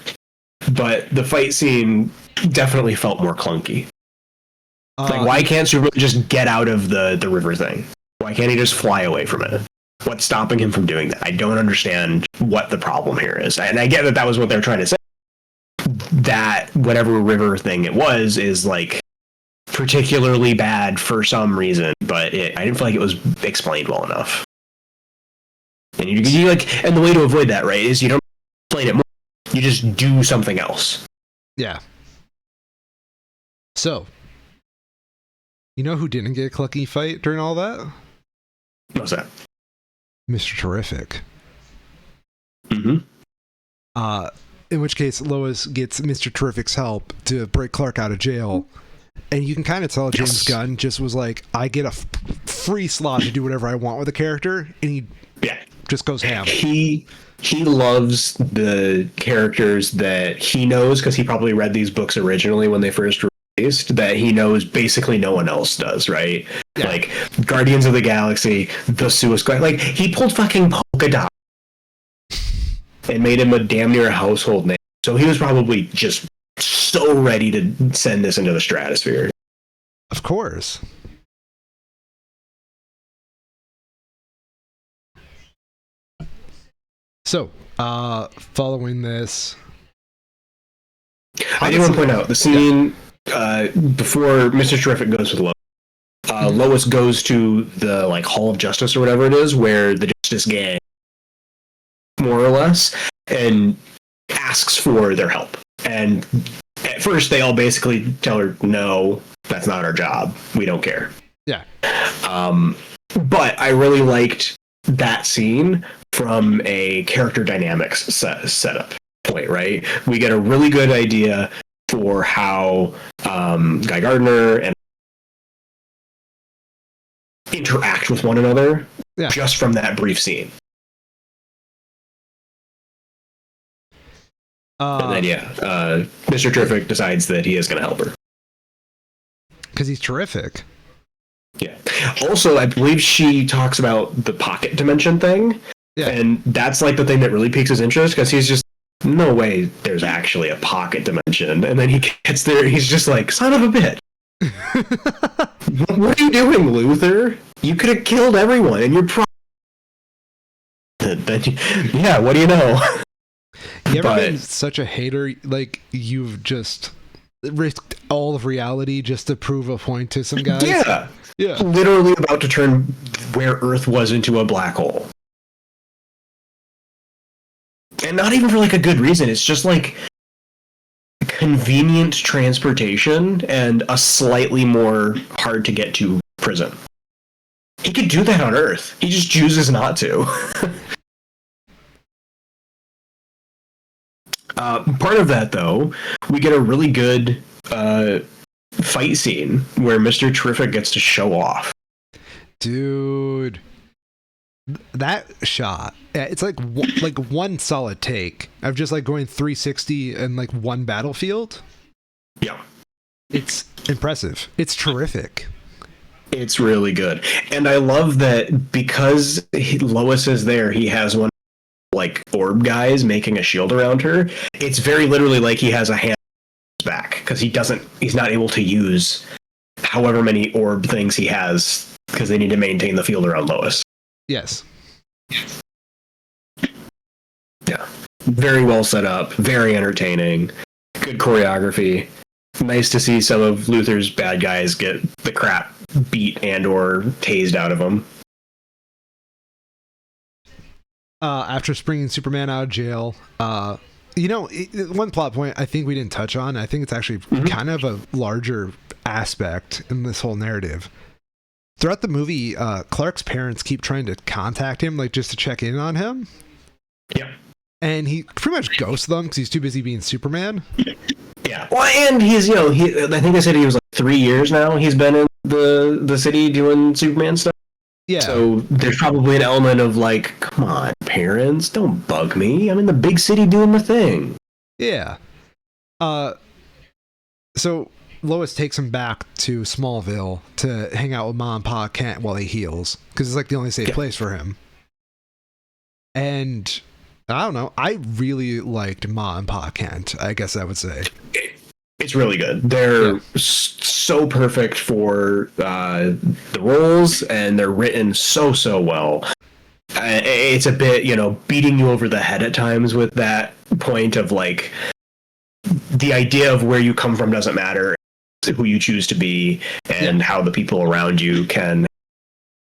But the fight scene definitely felt more clunky. Like, why can't Superman just get out of the river thing? Why can't he just fly away from it? What's stopping him from doing that? I don't understand what the problem here is. And I get that was what they're trying to say. That whatever river thing it was is like particularly bad for some reason, but I didn't feel like it was explained well enough. And you like, and the way to avoid that, right, is you don't explain it more. You just do something else. Yeah. So, you know who didn't get a clunky fight during all that? What's that? Mr. Terrific. Mm-hmm. In which case, Lois gets Mr. Terrific's help to break Clark out of jail. And you can kind of tell James Gunn just was like, I get a free slot to do whatever I want with the character. And he just goes ham. he loves the characters that he knows because he probably read these books originally when they first released, that he knows basically no one else does, right? Yeah. Like Guardians of the Galaxy, the Suicide, like he pulled fucking Polka Dot and made him a damn near household name. So he was probably just so ready to send this into the stratosphere. Of course. So, following this, I do want to point out the scene before Mr. Terrific goes with Lois. Lois goes to the like Hall of Justice or whatever it is, where the Justice Gang, more or less, and asks for their help. And at first, they all basically tell her, "No, that's not our job. We don't care." Yeah. But I really liked that scene from a character dynamics setup point, right? We get a really good idea for how Guy Gardner and interact with one another just from that brief scene. And then, Mr. Terrific decides that he is going to help her. Because he's terrific. Yeah. Also, I believe she talks about the pocket dimension thing. Yeah. And that's like the thing that really piques his interest, because he's just, no way there's actually a pocket dimension. And then he gets there and he's just like, son of a bitch. What are you doing, Luther? You could have killed everyone and you're yeah, what do you know? You ever been such a hater, like you've just risked all of reality just to prove a point to some guys? Yeah. Literally about to turn where Earth was into a black hole. And not even for like a good reason. It's just like convenient transportation and a slightly more hard to get to prison. He could do that on Earth. He just chooses not to. Part of that, though, we get a really good fight scene where Mr. Terrific gets to show off. Dude, that shot, it's like one solid take of just like going 360 in like one battlefield. Yeah. It's impressive. It's terrific. It's really good. And I love that because Lois is there, he has one like orb guys making a shield around her. It's very literally like he has a hand back because he's not able to use however many orb things he has because they need to maintain the field around Lois. Yes. Yeah. Very well set up, very entertaining, good choreography. Nice to see some of Luther's bad guys get the crap beat and or tased out of them. After springing Superman out of jail, one plot point I think we didn't touch on, I think it's actually kind of a larger aspect in this whole narrative. Throughout the movie, Clark's parents keep trying to contact him, like just to check in on him. Yeah. And he pretty much ghosts them because he's too busy being Superman. Yeah. Well, and he's, I think I said he was like 3 years now. He's been in the city doing Superman stuff. Yeah. So there's probably an element of like, come on, parents, don't bug me. I'm in the big city doing the thing. Yeah. So Lois takes him back to Smallville to hang out with Mom and Pa Kent while he heals, because it's like the only safe place for him. And I don't know, I really liked Ma and Pa Kent, I guess I would say. It's really good. They're so perfect for the roles, and they're written so well. It's a bit, beating you over the head at times with that point of like, the idea of where you come from doesn't matter, who you choose to be, and how the people around you can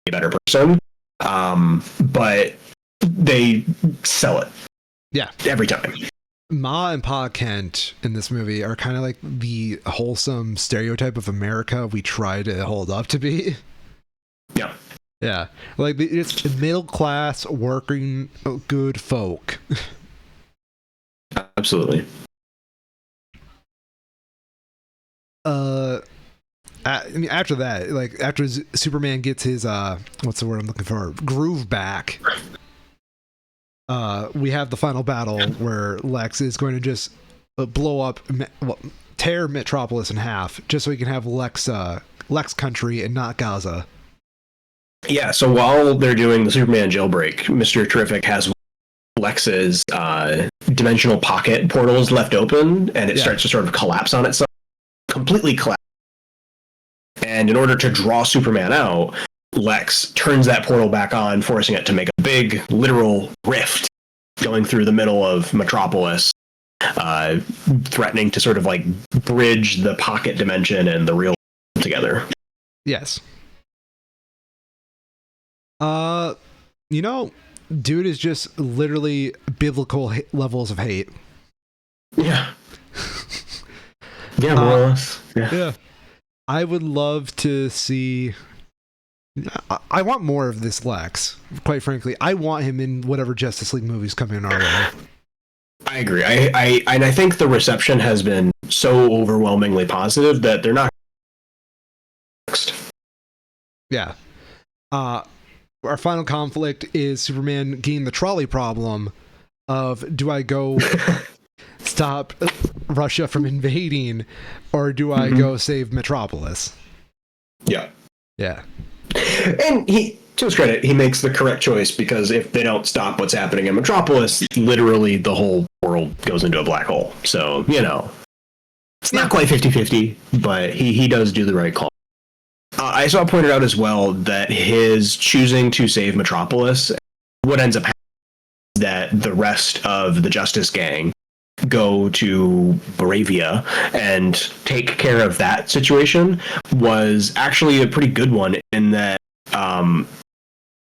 be a better person. But they sell it. Yeah. Every time. Ma and Pa Kent in this movie are kind of like the wholesome stereotype of America we try to hold up to be. Yeah. Yeah. Like, it's middle class, working, good folk. Absolutely. After that, like, after Superman gets his, what's the word I'm looking for? Groove back. we have the final battle where Lex is going to just blow up, tear Metropolis in half, just so he can have Lex country and not Gaza. Yeah, so while they're doing the Superman jailbreak, Mr. Terrific has Lex's dimensional pocket portals left open, and it starts to sort of collapse on itself, completely collapse. And in order to draw Superman out, Lex turns that portal back on, forcing it to make a big, literal rift going through the middle of Metropolis, threatening to sort of like bridge the pocket dimension and the real together. Yes. Dude is just literally biblical levels of hate. Yeah. Yeah, more or less. Yeah. I would love to see. I want more of this Lex, quite frankly. I want him in whatever Justice League movies coming our way. I agree. I think the reception has been so overwhelmingly positive that they're not next. Yeah. Our final conflict is Superman getting the trolley problem of, do I go stop Russia from invading, or do I go save Metropolis? Yeah. Yeah. And he, to his credit, he makes the correct choice, because if they don't stop what's happening in Metropolis, literally the whole world goes into a black hole. So, it's not quite 50-50, but he does do the right call. I saw pointed out as well that his choosing to save Metropolis, what ends up happening is that the rest of the Justice Gang go to Bravia and take care of that situation, was actually a pretty good one, in that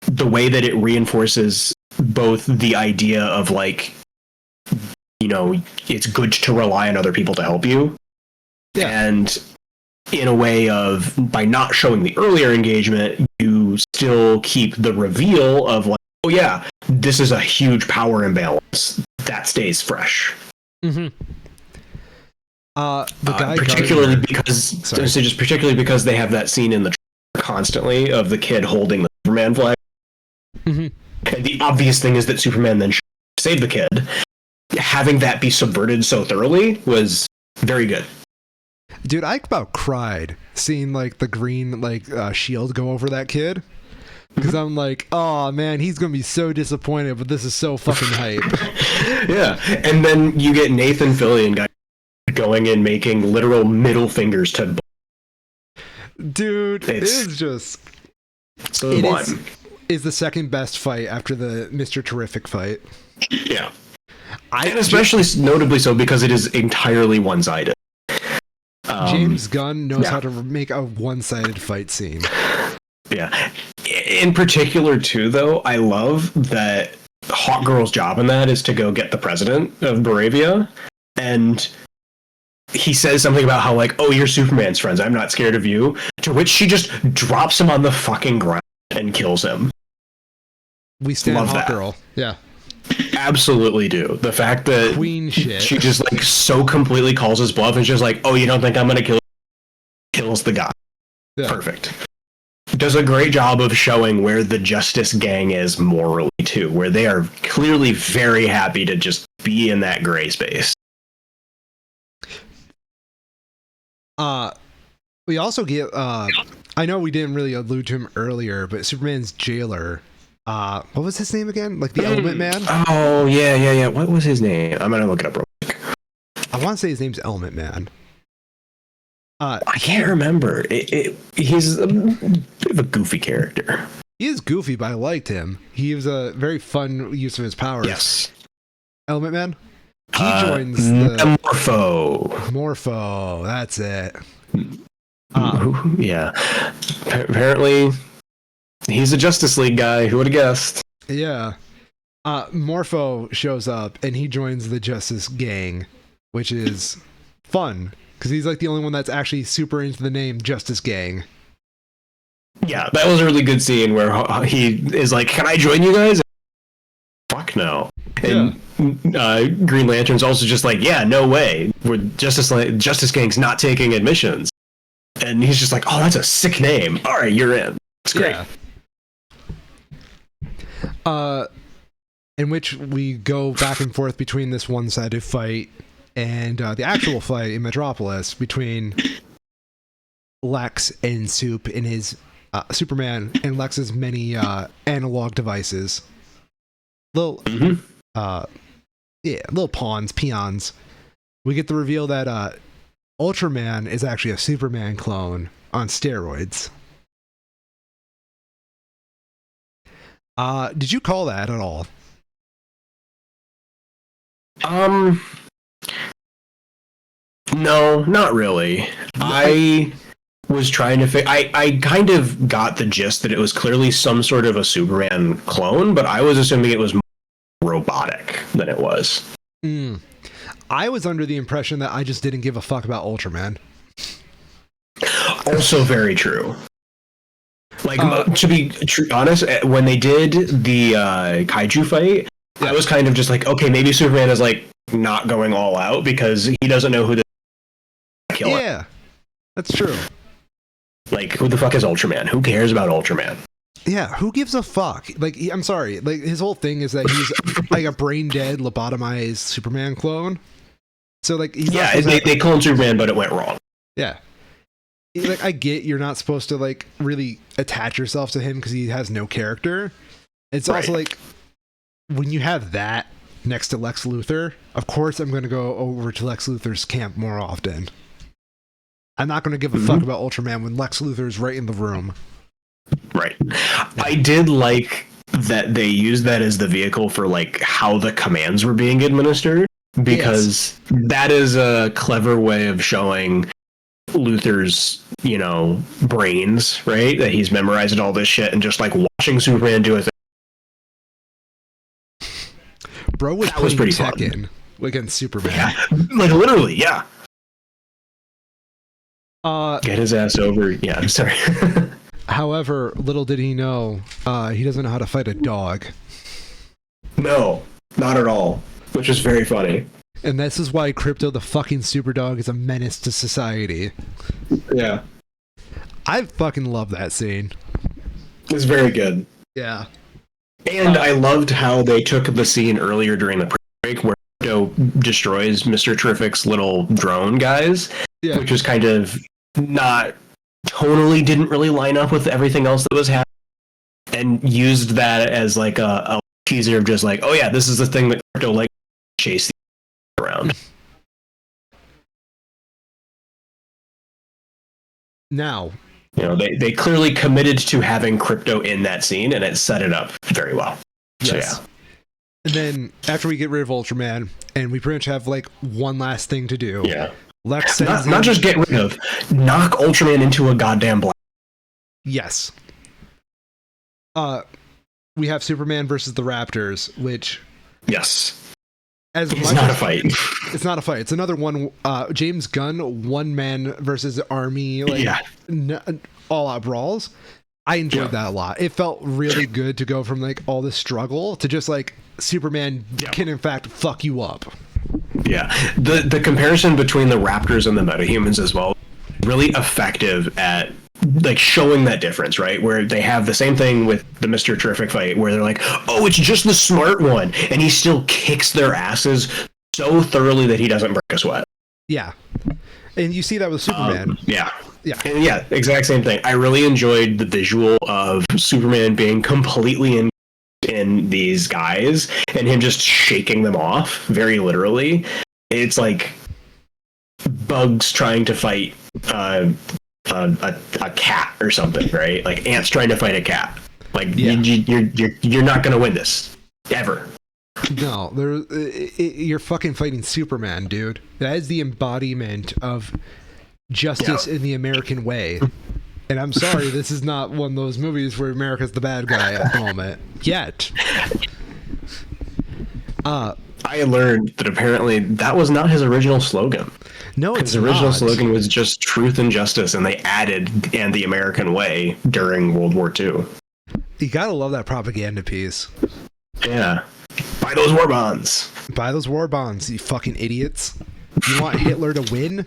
the way that it reinforces both the idea of it's good to rely on other people to help you, and in a way of, by not showing the earlier engagement, you still keep the reveal of oh yeah, this is a huge power imbalance that stays fresh. Mm-hmm. The guy particularly because they have that scene in the trailer constantly of the kid holding the Superman flag. Mm-hmm. And the obvious thing is that Superman then saved the kid. Having that be subverted so thoroughly was very good. Dude, I about cried seeing the green shield go over that kid, because I'm like, oh man, he's gonna be so disappointed, but this is so fucking hype. Yeah, and then you get Nathan Fillion going and making literal middle fingers to. Dude, it's just is the second best fight after the Mr. Terrific fight. Yeah, and especially notably so because it is entirely one-sided. James Gunn knows how to make a one-sided fight scene. Yeah. In particular, too, though, I love that Hawkgirl's job in that is to go get the president of Bravia, and he says something about how, oh, you're Superman's friends, I'm not scared of you, to which she just drops him on the fucking ground and kills him. We stand Hawkgirl. Yeah. Absolutely do. The fact that queen shit. She just so completely calls his bluff and just oh, you don't think I'm gonna kill you? Kills the guy. Yeah. Perfect. Does a great job of showing where the Justice Gang is morally too, where they are clearly very happy to just be in that gray space. We also get I know we didn't really allude to him earlier, but Superman's jailer, what was his name again? The Element Man? Oh, yeah. What was his name? I'm gonna look it up real quick. I want to say his name's Element Man. I can't remember. He's a bit of a goofy character. He is goofy, but I liked him. He was a very fun use of his powers. Yes. Element Man? He joins the... Morpho, that's it. Yeah. Apparently, he's a Justice League guy. Who would have guessed? Yeah. Morpho shows up, and he joins the Justice Gang, which is fun, because he's the only one that's actually super into the name Justice Gang. Yeah, that was a really good scene where he is can I join you guys? Fuck no. And Green Lantern's also just yeah, no way. Justice Gang's not taking admissions. And he's just oh, that's a sick name. All right, you're in. It's great. Yeah. in which we go back and forth between this one-sided fight and the actual fight in Metropolis between Lex and Soup in his Superman and Lex's many analog devices. Little, little peons. We get the reveal that Ultraman is actually a Superman clone on steroids. Did you call that at all? No, not really. I was trying to I kind of got the gist that it was clearly some sort of a Superman clone, but I was assuming it was more robotic than it was. I was under the impression that I just didn't give a fuck about Ultraman. Also very true. Like, to be honest, when they did the kaiju fight, I was kind of just like, okay, maybe Superman is like not going all out because he doesn't know who the killer. Yeah, that's true. Like, who the fuck is Ultraman? Who cares about Ultraman? Yeah, who gives a fuck? Like, I'm sorry. Like, his whole thing is that he's like a brain dead, lobotomized Superman clone. So, like, he's they cloned Superman, but it went wrong. Yeah. Like, I get you're not supposed to like really attach yourself to him because he has no character. It's also like when you have that next to Lex Luthor, of course I'm going to go over to Lex Luthor's camp more often. I'm not going to give a fuck about Ultraman when Lex Luthor is right in the room. Right. I did like that they used that as the vehicle for like how the commands were being administered, because that is a clever way of showing Luthor's, brains, right? That he's memorized all this shit and just like watching Superman do it. Bro was pretty Tekken against Superman. Yeah. Like literally, yeah. Get his ass over. Yeah, I'm sorry. However, little did he know, he doesn't know how to fight a dog. No, not at all. Which is very funny. And this is why Crypto the fucking Superdog is a menace to society. Yeah. I fucking love that scene. It's very good. Yeah. And I loved how they took the scene earlier during the break where Crypto destroys Mr. Terrific's little drone guys, which was kind of not tonally didn't really line up with everything else that was happening, and used that as like a teaser of just like, oh yeah, this is the thing that Crypto like chase around. Now, they clearly committed to having Crypto in that scene, and it set it up very well. Yes. So yeah. And then after we get rid of Ultraman, and we pretty much have like one last thing to do. Yeah. Lex sends not just get rid of, knock Ultraman into a goddamn black. Yes. We have Superman versus the Raptors, which It's not a fight. It's not a fight. It's another one. James Gunn, one man versus army, all out brawls. I enjoyed that a lot. It felt really good to go from like all this struggle to just like Superman can in fact fuck you up. Yeah, the comparison between the Raptors and the metahumans as well, really effective at like showing that difference, right? Where they have the same thing with the Mr. Terrific fight, where they're like, "Oh, it's just the smart one," and he still kicks their asses so thoroughly that he doesn't break a sweat. Yeah, and you see that with Superman. Yeah, exact same thing. I really enjoyed the visual of Superman being completely in these guys and him just shaking them off, very literally. It's like bugs trying to fight a cat or something, right? Like ants trying to fight a cat. Like you're not gonna win this ever. No, you're fucking fighting Superman, dude. That is the embodiment of justice in the American way. And I'm sorry, this is not one of those movies where America's the bad guy at the moment. Yet. I learned that apparently that was not his original slogan. No, it's his original slogan was just truth and justice, and they added "and the American way" during World War II. You gotta love that propaganda piece. Yeah. Buy those war bonds. Buy those war bonds, you fucking idiots. You want Hitler to win?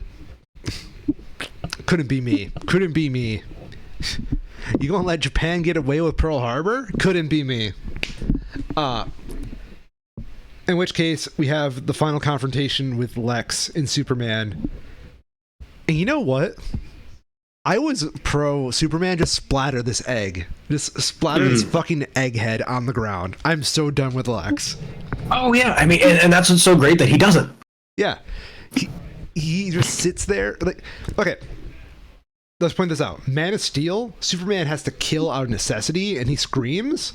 Couldn't be me. Couldn't be me. You gonna let Japan get away with Pearl Harbor? Couldn't be me. In which case, we have the final confrontation with Lex and Superman. And you know what? I was pro Superman just splatter this egg. Just splatter this fucking egghead on the ground. I'm so done with Lex. Oh, yeah. I mean, and that's what's so great that he doesn't. Yeah. He just sits there. Like, okay. Let's point this out. Man of Steel, Superman has to kill out of necessity, and he screams.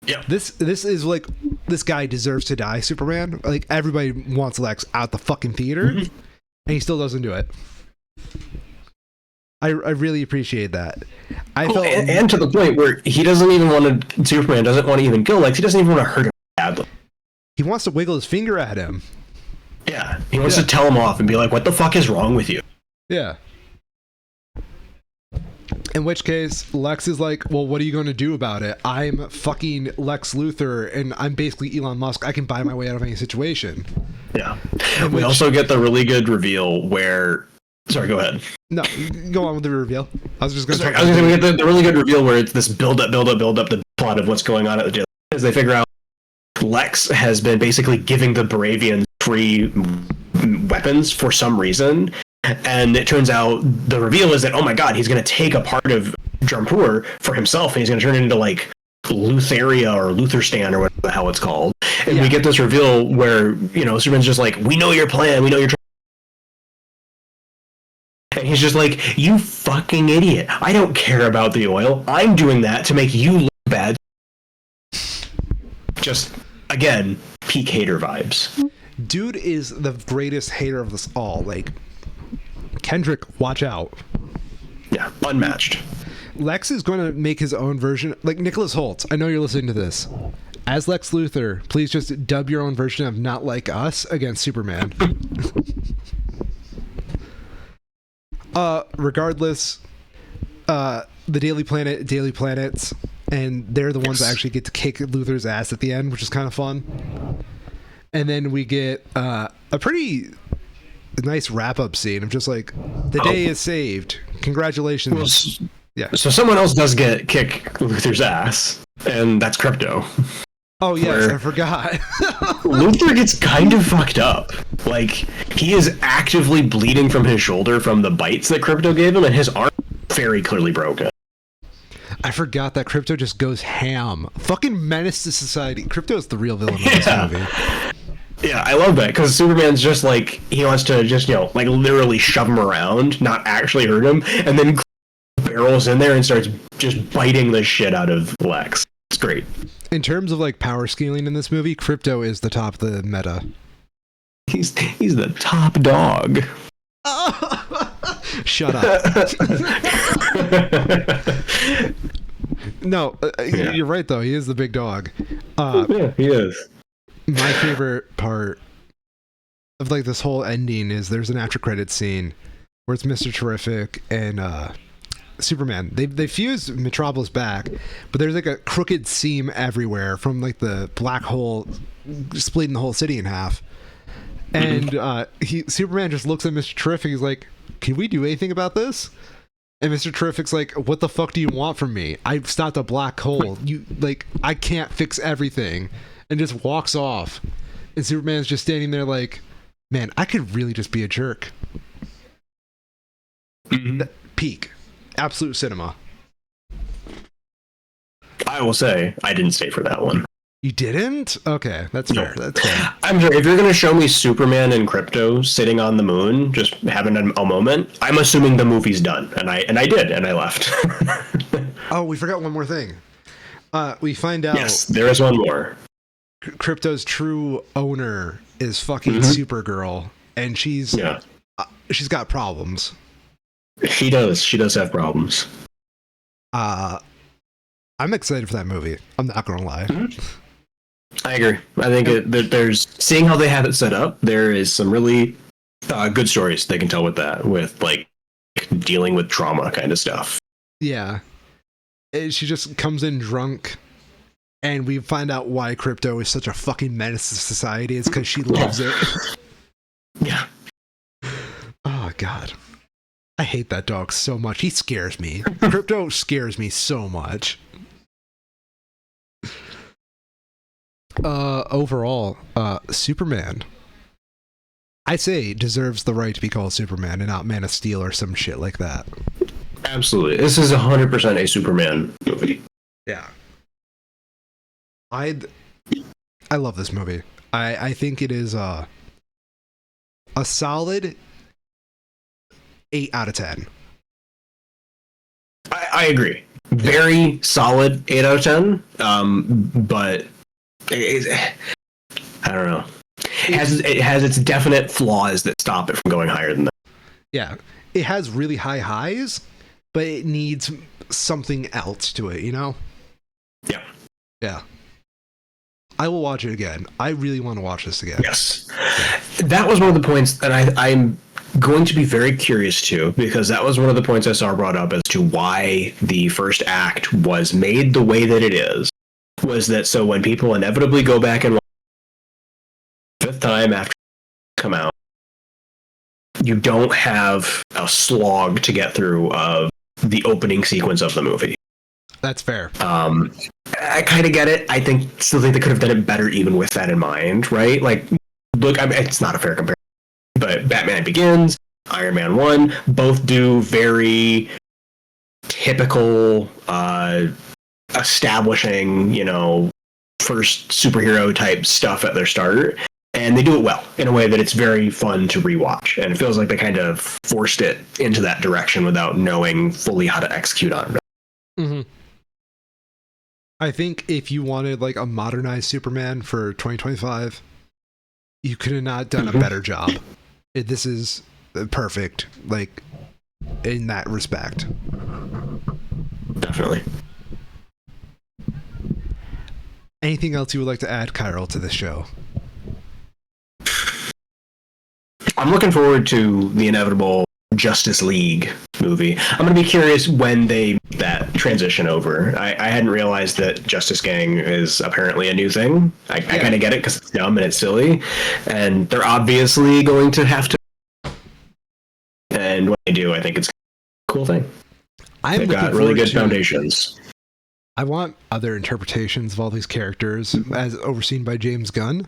Yeah. This is like, this guy deserves to die, Superman. Like, everybody wants Lex out the fucking theater, and he still doesn't do it. I really appreciate that. And to the point where he doesn't even want to, Superman doesn't want to even kill Lex. He doesn't even want to hurt him badly. He wants to wiggle his finger at him. Yeah. He wants to tell him off and be like, what the fuck is wrong with you? Yeah. In which case, Lex is like, well, what are you going to do about it? I'm fucking Lex Luthor, and I'm basically Elon Musk. I can buy my way out of any situation. Yeah. We also get the really good reveal where... Sorry, go ahead. No, go on with the reveal. I was just going to talk about we get the really good reveal where it's this build up the plot of what's going on at the jail. As they figure out Lex has been basically giving the Baravians free weapons for some reason. And it turns out the reveal is that, oh my god, he's going to take a part of Jampur for himself and he's going to turn it into like Lutheria or Lutherstan or whatever the hell it's called. And we get this reveal where, you know, Superman's just like, we know your plan, we know your and he's just like, you fucking idiot. I don't care about the oil. I'm doing that to make you look bad. Just, again, peak hater vibes. Dude is the greatest hater of us all. Like, Kendrick, watch out. Yeah, unmatched. Lex is going to make his own version. Like, Nicholas Hoult, I know you're listening to this. As Lex Luthor, please just dub your own version of Not Like Us against Superman. Regardless, the Daily Planets, and they're the ones that actually get to kick Luthor's ass at the end, which is kind of fun. And then we get a pretty nice wrap-up scene of just like, the day is saved. Congratulations. Well, yeah. So someone else does kick Luthor's ass, and that's Crypto. Oh, yes, I forgot. Luthor gets kind of fucked up. Like, he is actively bleeding from his shoulder from the bites that Crypto gave him, and his arm is very clearly broken. I forgot that Crypto just goes ham. Fucking menace to society. Crypto is the real villain of this movie. Yeah, I love that, because Superman's just like, he wants to just, you know, like literally shove him around, not actually hurt him, and then barrels in there and starts just biting the shit out of Lex. It's great. In terms of like power scaling in this movie, Crypto is the top of the meta. He's the top dog. Shut up. No, you're right though. He is the big dog. Yeah, he is. My favorite part of like this whole ending is there's an after credits scene where it's Mr. Terrific and Superman. They fused Metropolis back, but there's like a crooked seam everywhere from like the black hole splitting the whole city in half. And Superman just looks at Mr. Terrific. He's like, "Can we do anything about this?" And Mr. Terrific's like, "What the fuck do you want from me? I've stopped a black hole. You like, I can't fix everything," and just walks off. And Superman's just standing there like, "Man, I could really just be a jerk." Peak. Absolute cinema. I will say, I didn't stay for that one. You didn't? Okay, that's fair. That's fair. I'm sure if you're going to show me Superman and Crypto sitting on the moon, just having a moment, I'm assuming the movie's done, and I did, and I left. Oh, we forgot one more thing. We find out. Yes, there is one more. Crypto's true owner is fucking Supergirl, and she's got problems. She does. She does have problems. I'm excited for that movie. I'm not gonna lie. I agree. I think there's seeing how they have it set up. There is some really good stories they can tell with that, with like dealing with trauma kind of stuff. Yeah, and she just comes in drunk, and we find out why Crypto is such a fucking menace to society. It's because she loves it. Yeah. Oh god. I hate that dog so much. He scares me. Crypto scares me so much. Overall, Superman, I say, deserves the right to be called Superman and not Man of Steel or some shit like that. Absolutely. This is 100% a Superman movie. Yeah. I love this movie. I think it is a solid 8 out of 10. I agree. Very solid 8 out of 10. But I don't know. It has its definite flaws that stop it from going higher than that. Yeah. It has really high highs, but it needs something else to it, you know? Yeah. Yeah. I will watch it again. I really want to watch this again. Yes. That was one of the points that I'm going to be very curious to, because that was one of the points I saw brought up as to why the first act was made the way that it is. Was that so when people inevitably go back and watch the fifth time after it come out, you don't have a slog to get through of the opening sequence of the movie. That's fair. I kind of get it. Still think they could have done it better even with that in mind, right? Like, look, I mean, it's not a fair comparison, but Batman Begins, Iron Man 1, both do very typical establishing, first superhero type stuff at their start. And they do it well in a way that it's very fun to rewatch. And it feels like they kind of forced it into that direction without knowing fully how to execute on it. Mm-hmm. I think if you wanted like a modernized Superman for 2025, you could have not done a better job. This is perfect, like, in that respect. Definitely. Anything else you would like to add, Kyril, to this show? I'm looking forward to the inevitable Justice League movie. I'm going to be curious when they make that transition over. I hadn't realized that Justice Gang is apparently a new thing. I kind of get it because it's dumb and it's silly. And they're obviously going to have to. And when they do, I think it's a cool thing. They've got really good foundations. I want other interpretations of all these characters as overseen by James Gunn.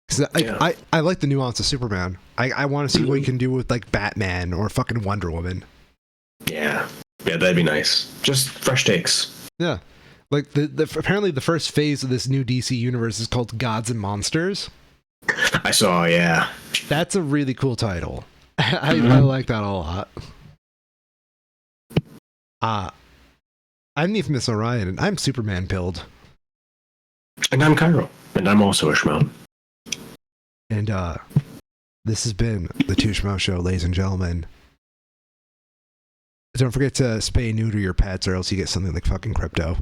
Because I like the nuance of Superman. I want to see what he can do with like Batman or fucking Wonder Woman. Yeah, that'd be nice. Just fresh takes. Yeah, like the apparently the first phase of this new DC universe is called Gods and Monsters. I saw, yeah. That's a really cool title. I like that a lot. I'm the infamous Orion, and I'm Superman pilled. And I'm Cairo, and I'm also a Schmo. And this has been the Two Schmoes Show, ladies and gentlemen. Don't forget to spay and neuter your pets, or else you get something like fucking crypto.